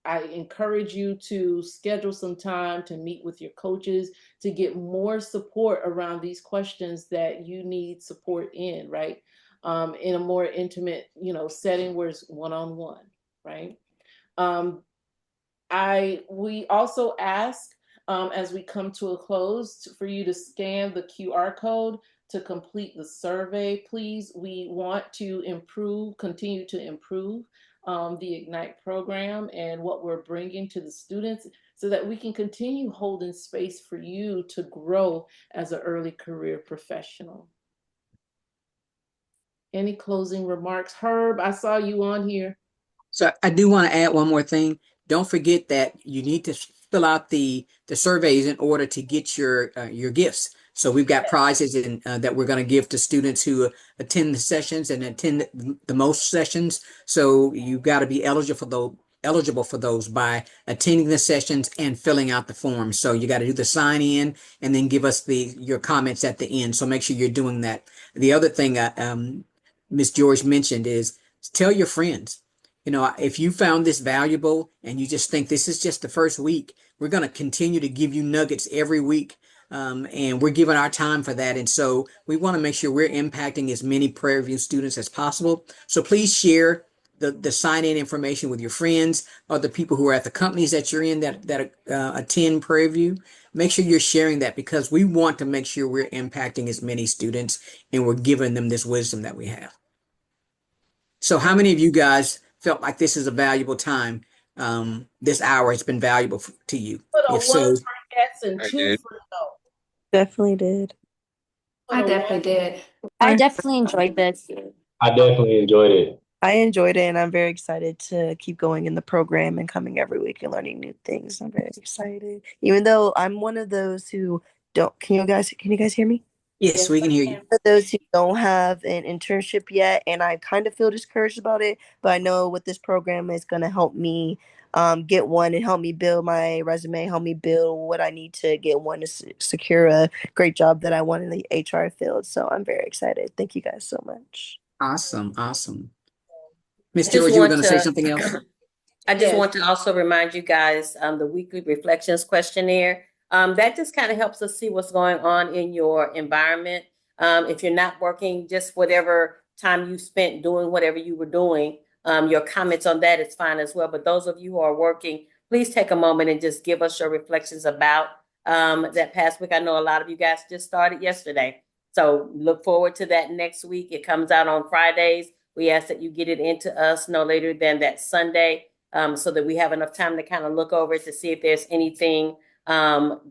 I encourage you to schedule some time to meet with your coaches to get more support around these questions that you need support in, right? In a more intimate, setting where it's one-on-one, right? Um, we also ask as we come to a close for you to scan the QR code to complete the survey, please. We want to improve, continue to improve the Ignite program and what we're bringing to the students so that we can continue holding space for you to grow as an early career professional. Any closing remarks? Herb, I saw you on here. So I do want to add one more thing. Don't forget that you need to fill out the surveys in order to get your gifts. So we've got prizes that we're going to give to students who attend the sessions and attend the most sessions. So you've got to be eligible for those by attending the sessions and filling out the forms. So you got to do the sign in and then give us your comments at the end. So make sure you're doing that. The other thing Ms. George mentioned is tell your friends. You know, if you found this valuable and you just think this is just the first week, we're going to continue to give you nuggets every week. And we're giving our time for that. And so we want to make sure we're impacting as many Prairie View students as possible. So please share the sign-in information with your friends or the people who are at the companies that you're in that attend Prairie View. Make sure you're sharing that because we want to make sure we're impacting as many students and we're giving them this wisdom that we have. So how many of you guys felt like this is a valuable time? This hour has been valuable to you. Put a If one so, for yes and I two did. for no. Definitely did. I definitely did. I definitely enjoyed this. I definitely enjoyed it. I enjoyed it, and I'm very excited to keep going in the program and coming every week and learning new things. I'm very excited, even though I'm one of those who don't. Can you guys hear me? yes, we can hear you. For those who don't have an internship yet, and I kind of feel discouraged about it, but I know what this program is going to help me get one and help me build my resume, help me build what I need to get one to secure a great job that I want in the HR field. So I'm very excited. Thank you guys so much. Awesome, awesome. Miss I just George, you were want going to say to something else? I just Yes. want to also remind you guys the weekly reflections questionnaire. That just kind of helps us see what's going on in your environment. If you're not working, just whatever time you spent doing whatever you were doing, your comments on that is fine as well. But those of you who are working, please take a moment and just give us your reflections about that past week. I know a lot of you guys just started yesterday. So look forward to that next week. It comes out on Fridays. We ask that you get it into us no later than that Sunday. So that we have enough time to kind of look over it to see if there's anything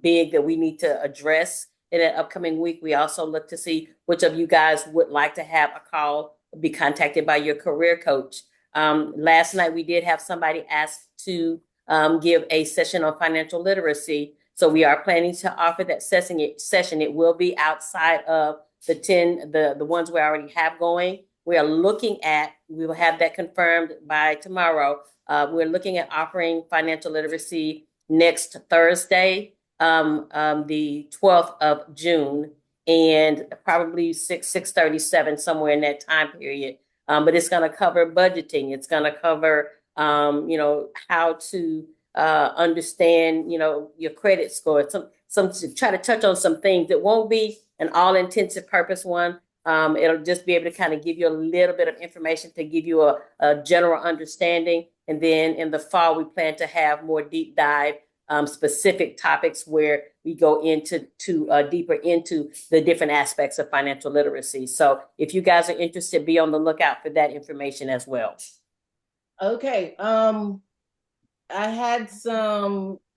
big that we need to address in an upcoming week. We also look to see which of you guys would like to have a call, be contacted by your career coach. Last night, we did have somebody ask to give a session on financial literacy. So we are planning to offer that session. It will be outside of the ones we already have going. We will have that confirmed by tomorrow. We're looking at offering financial literacy next Thursday, the 12th of June, and probably 6:37, somewhere in that time period. But it's going to cover budgeting. It's going to cover, how to understand, your credit score. Some try to touch on some things. It won't be an all-intensive purpose one. It'll just be able to kind of give you a little bit of information to give you a general understanding. And then in the fall, we plan to have more deep dive specific topics where we go into deeper into the different aspects of financial literacy. So if you guys are interested, be on the lookout for that information as well. Okay. I had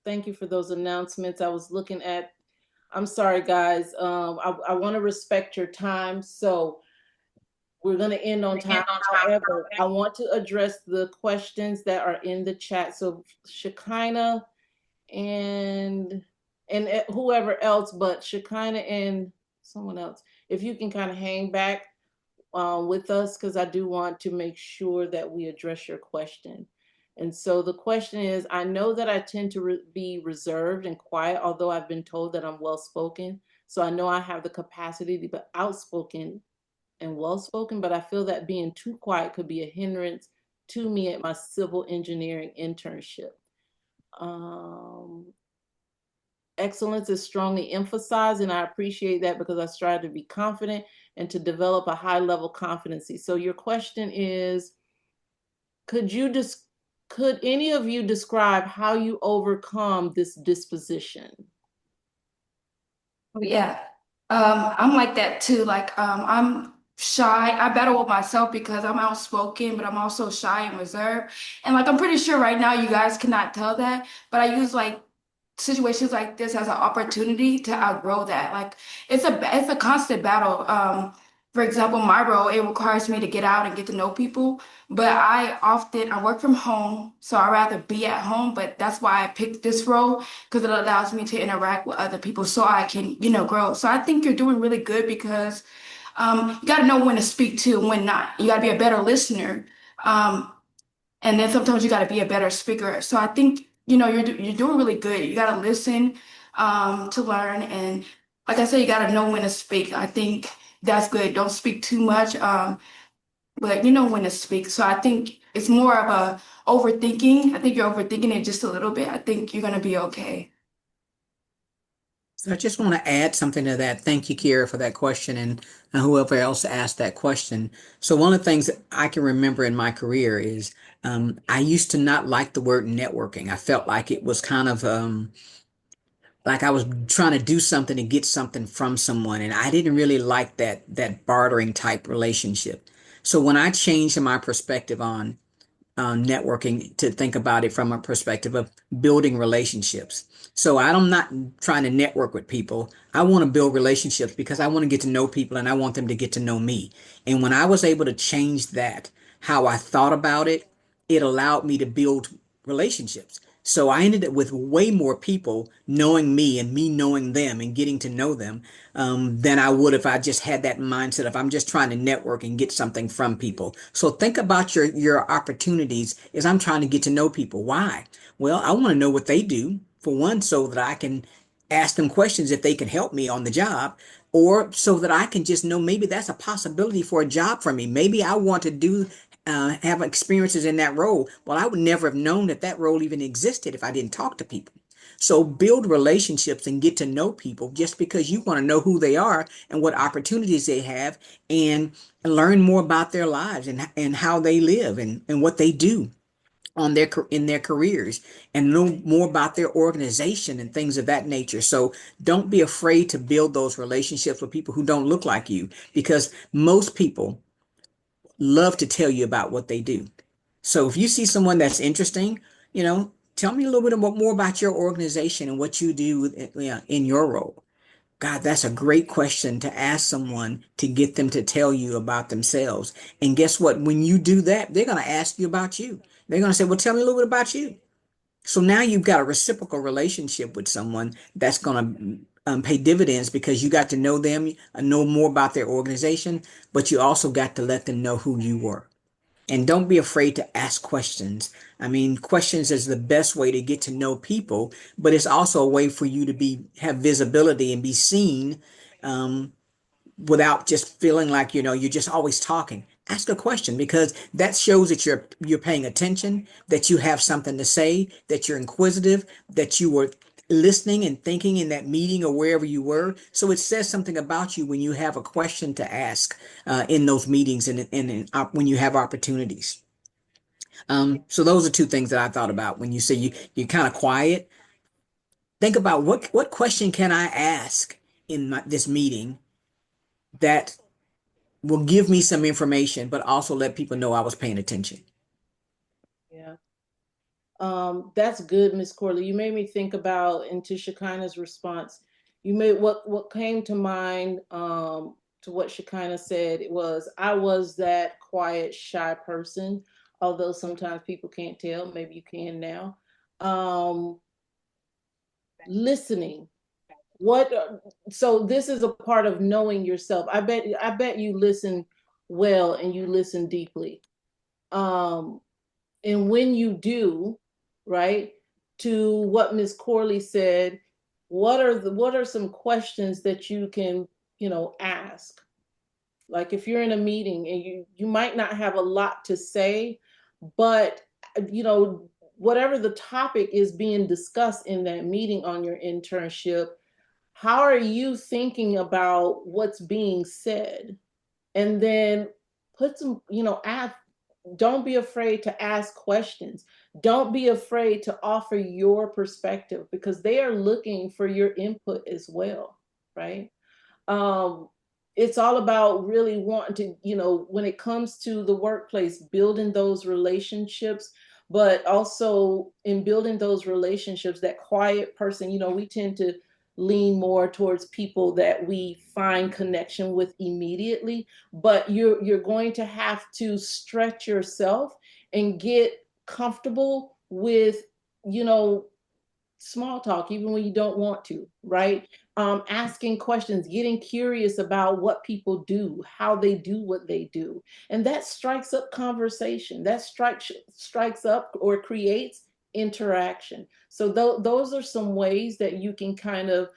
thank you for those announcements. I was looking at, I'm sorry, guys. I want to respect your time. So we're going to end on time. However, I want to address the questions that are in the chat. So Shekinah and whoever else, but Shekinah and someone else, if you can kind of hang back with us, because I do want to make sure that we address your question. And so the question is, I know that I tend to be reserved and quiet, although I've been told that I'm well-spoken. So I know I have the capacity to be outspoken and well-spoken, but I feel that being too quiet could be a hindrance to me at my civil engineering internship. Excellence is strongly emphasized, and I appreciate that because I strive to be confident and to develop a high level competency. So your question is, could any of you describe how you overcome this disposition? Yeah. I'm like that too. Like, I'm shy. I battle with myself because I'm outspoken, but I'm also shy and reserved. And like, I'm pretty sure right now you guys cannot tell that, but I use like situations like this as an opportunity to outgrow that. Like, it's a constant battle. For example, my role, it requires me to get out and get to know people, but I work from home, so I rather be at home, but that's why I picked this role because it allows me to interact with other people so I can, grow. So I think you're doing really good because you got to know when to speak to and when not. You got to be a better listener. Um, and then sometimes you got to be a better speaker. So I think, you're doing really good. You got to listen to learn. And like I said, you got to know when to speak. I think that's good. Don't speak too much, but you know when to speak. So I think it's more of a overthinking. I think you're overthinking it just a little bit. I think you're going to be okay. So I just want to add something to that. Thank you, Kira, for that question, and whoever else asked that question. So one of the things that I can remember in my career is I used to not like the word networking. I felt like it was kind of like I was trying to do something to get something from someone, and I didn't really like that bartering type relationship. So when I changed my perspective on networking to think about it from a perspective of building relationships. So I'm not trying to network with people. I want to build relationships because I want to get to know people and I want them to get to know me. And when I was able to change that, how I thought about it, it allowed me to build relationships. So I ended up with way more people knowing me and me knowing them and getting to know them than I would if I just had that mindset of I'm just trying to network and get something from people. So think about your opportunities as I'm trying to get to know people. Why? Well, I want to know what they do for one, so that I can ask them questions if they can help me on the job, or so that I can just know maybe that's a possibility for a job for me. Maybe I want to do have experiences in that role. Well, I would never have known that that role even existed if I didn't talk to people. So build relationships and get to know people just because you want to know who they are and what opportunities they have, and learn more about their lives and how they live and what they do on in their careers, and know more about their organization and things of that nature. So don't be afraid to build those relationships with people who don't look like you, because most people love to tell you about what they do. So if you see someone that's interesting, tell me a little bit more about your organization and what you do in your role. God, that's a great question to ask someone to get them to tell you about themselves. And guess what? When you do that, they're going to ask you about you. They're going to say, well, tell me a little bit about you. So now you've got a reciprocal relationship with someone that's going to pay dividends because you got to know them, know more about their organization, but you also got to let them know who you were. And don't be afraid to ask questions. I mean, questions is the best way to get to know people, but it's also a way for you to have visibility and be seen, um, without just feeling like, you're just always talking. Ask a question, because that shows that you're paying attention, that you have something to say, that you're inquisitive, that you were listening and thinking in that meeting or wherever you were. So it says something about you when you have a question to ask in those meetings and when you have opportunities. So those are two things that I thought about when you say you're kind of quiet. Think about what question can I ask in this meeting that will give me some information, but also let people know I was paying attention. Yeah. That's good, Miss Corley. You made me think about, into Shekinah's response. You made what came to mind to what Shekinah said. It was, I was that quiet, shy person, although sometimes people can't tell. Maybe you can now. Um, Listening. What? So this is a part of knowing yourself. I bet you listen well and you listen deeply. Um, and when you do, right, to what Miss Corley said, what are some questions that you can, ask? Like if you're in a meeting and you might not have a lot to say, but whatever the topic is being discussed in that meeting on your internship, how are you thinking about what's being said? And then put some, add, don't be afraid to ask questions. Don't be afraid to offer your perspective because they are looking for your input as well, right? Um, it's all about really wanting to, when it comes to the workplace, building those relationships, but also in building those relationships, that quiet person, we tend to lean more towards people that we find connection with immediately, but you're going to have to stretch yourself and get comfortable with, you know, small talk, even when you don't want to, right? Asking questions, getting curious about what people do, how they do what they do, and that strikes up conversation. That strikes up or creates interaction. So those are some ways that you can kind of,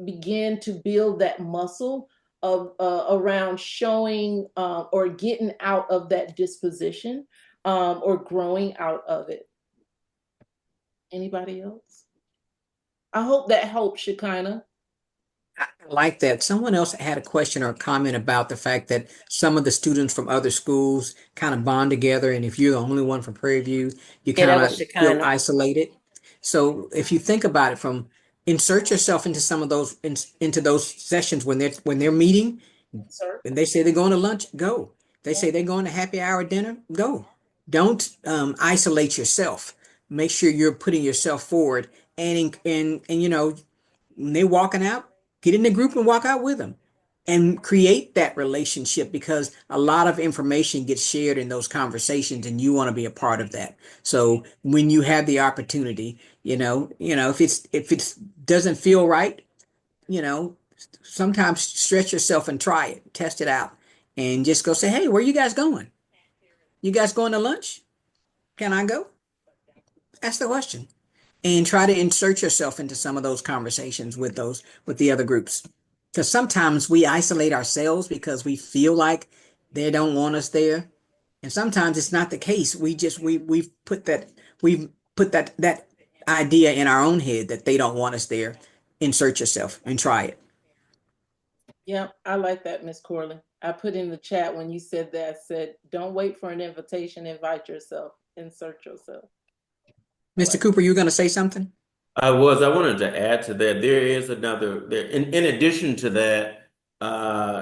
begin to build that muscle of around showing or getting out of that disposition, or growing out of it. Anybody else? I hope that helps you, kind of. I like that. Someone else had a question or a comment about the fact that some of the students from other schools kind of bond together, and if you're the only one from Prairie View, you Yeah, that kind was of feel Shekinah. isolated. So if you think about it from insert yourself into some of those into those sessions when they're meeting, Sir. and they say they're going to lunch, go. They Yeah. say they're going to happy hour dinner, go. Don't isolate yourself. Make sure you're putting yourself forward, and when they're walking out, get in the group and walk out with them and create that relationship, because a lot of information gets shared in those conversations and you want to be a part of that. So when you have the opportunity, if it's doesn't feel right, you know, sometimes stretch yourself and try it, test it out, and just go say, "Hey, where you guys going? You guys going to lunch? Can I go?" Ask the question and try to insert yourself into some of those conversations with the other groups. Because sometimes we isolate ourselves because we feel like they don't want us there, and sometimes it's not the case. We've put that idea in our own head that they don't want us there. Insert yourself and try it. Yeah, I like that, Miss Corley. I put in the chat when you said that, I said, don't wait for an invitation, invite yourself, insert yourself. I Mr. like Cooper, you were going to say something? I wanted to add to that. There is another there in addition to that,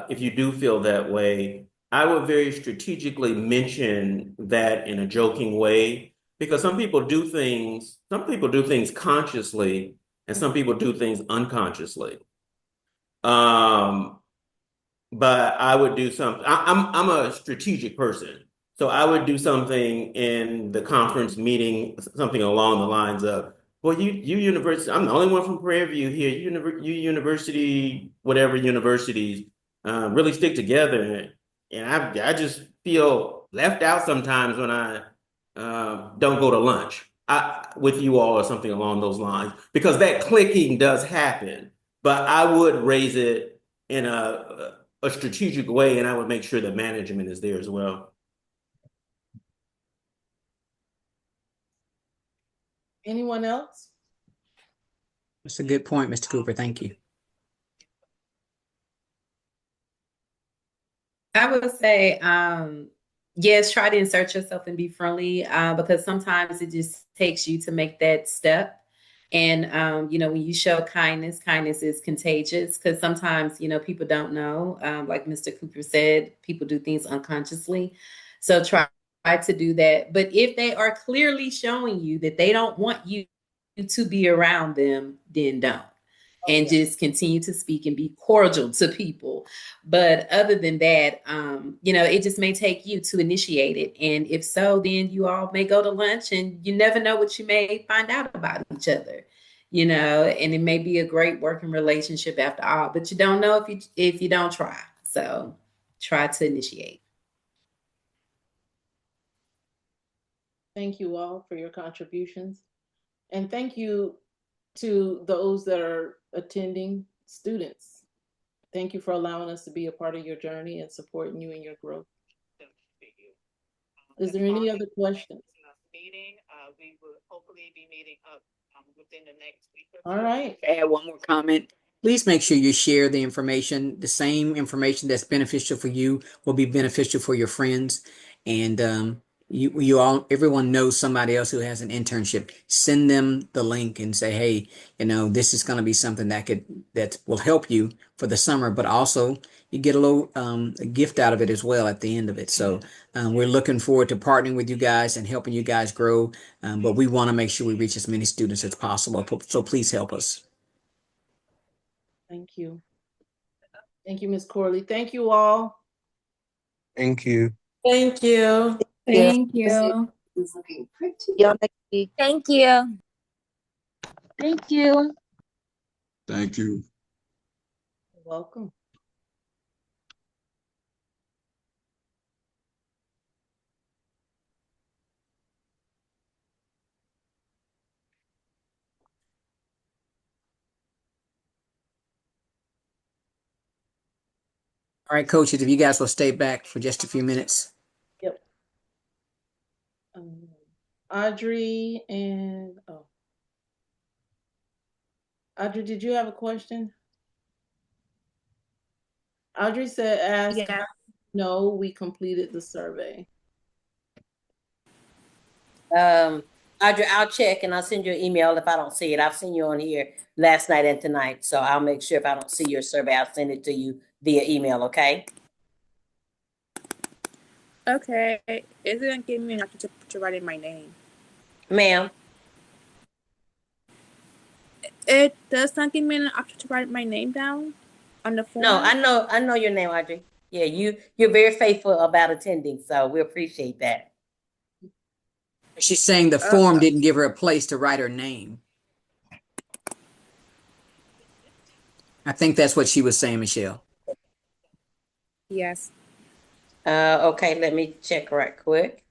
if you do feel that way, I would very strategically mention that in a joking way, because some people do things consciously and some people do things unconsciously. Um, but I would do something. I'm a strategic person, so I would do something in the conference meeting, something along the lines of, "Well, you university, I'm the only one from Prairie View here. You university, whatever universities, really stick together, and I just feel left out sometimes when I don't go to lunch with you all or something along those lines, because that clicking does happen. But I would raise it in a strategic way, and I would make sure that management is there as well. Anyone else? That's a good point, Mr. Cooper. Thank you. I would say, yes, try to insert yourself and be friendly, because sometimes it just takes you to make that step. And, when you show kindness, kindness is contagious, because sometimes, people don't know. Like Mr. Cooper said, people do things unconsciously. So try to do that. But if they are clearly showing you that they don't want you to be around them, then don't. Oh, And yeah. just continue to speak and be cordial to people. But other than that, it just may take you to initiate it. And if so, then you all may go to lunch, and you never know what you may find out about each other, and it may be a great working relationship after all, but you don't know if you don't try. So try to initiate. Thank you all for your contributions. And thank you to those that are attending, students. Thank you for allowing us to be a part of your journey and supporting you in your growth. Is there any other questions? We will hopefully be meeting up within the next week or two. All right. Add one more comment. Please make sure you share the information. The same information that's beneficial for you will be beneficial for your friends. And you all, everyone knows somebody else who has an internship. Send them the link and say, hey, this is going to be something that will help you for the summer, but also you get a little a gift out of it as well at the end of it. So we're looking forward to partnering with you guys and helping you guys grow. But we want to make sure we reach as many students as possible. So please help us. Thank you. Thank you, Ms. Corley. Thank you all. Thank you. Thank you. Yeah. Thank you. Y'all next week. Thank you. Thank you. Thank you. You're welcome. All right, coaches, if you guys will stay back for just a few minutes. Yep. Audrey and Audrey, did you have a question? Audrey said, ask, Yeah. no, we completed the survey. Audrey, I'll check and I'll send you an email if I don't see it. I've seen you on here last night and tonight, so I'll make sure if I don't see your survey, I'll send it to you via email, okay? Okay. Is it giving me an option to write in my name? Ma'am? It does not give me an option to write my name down on the form. No, I know your name, Audrey. Yeah, you're very faithful about attending, so we appreciate that. She's saying the form didn't give her a place to write her name. I think that's what she was saying, Michelle. Yes. Okay, let me check right quick.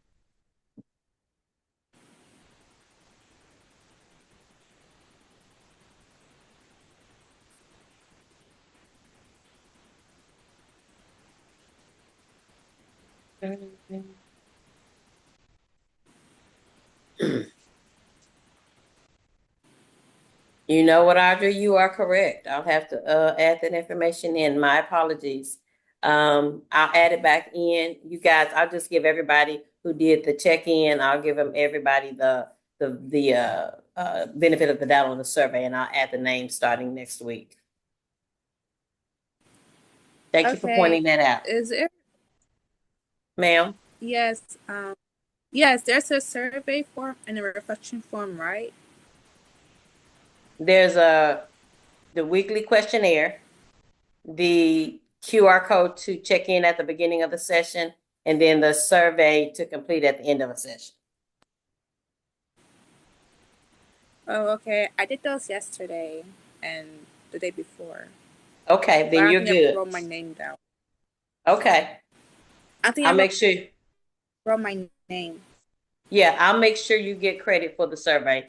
You know what, Audrey? You are correct. I'll have to add that information in. My apologies. I'll add it back in. You guys, I'll just give everybody who did the check-in, I'll give them everybody the benefit of the doubt on the survey, and I'll add the name starting next week. Thank you for pointing that out. Is it? Ma'am? Yes. Yes, there's a survey form and a reflection form, right? There's the weekly questionnaire, the QR code to check in at the beginning of the session, and then the survey to complete at the end of a session. Oh, okay. I did those yesterday and the day before. Okay, then you're good. Wrote my name down. Okay. I'll make sure. Wrote my name. Yeah, I'll make sure you get credit for the survey.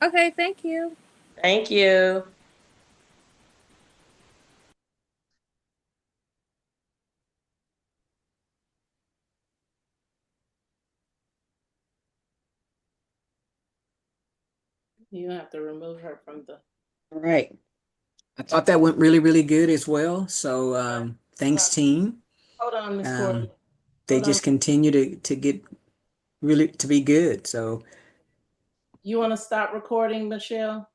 Okay, thank you. Thank you. You have to remove her from the. All right. I thought that went really, really good as well. So thanks, team. Hold on, Ms. Corley. They just continue to get really to be good. So You want to stop recording, Michelle?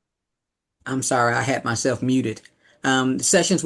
I'm sorry, I had myself muted. The sessions will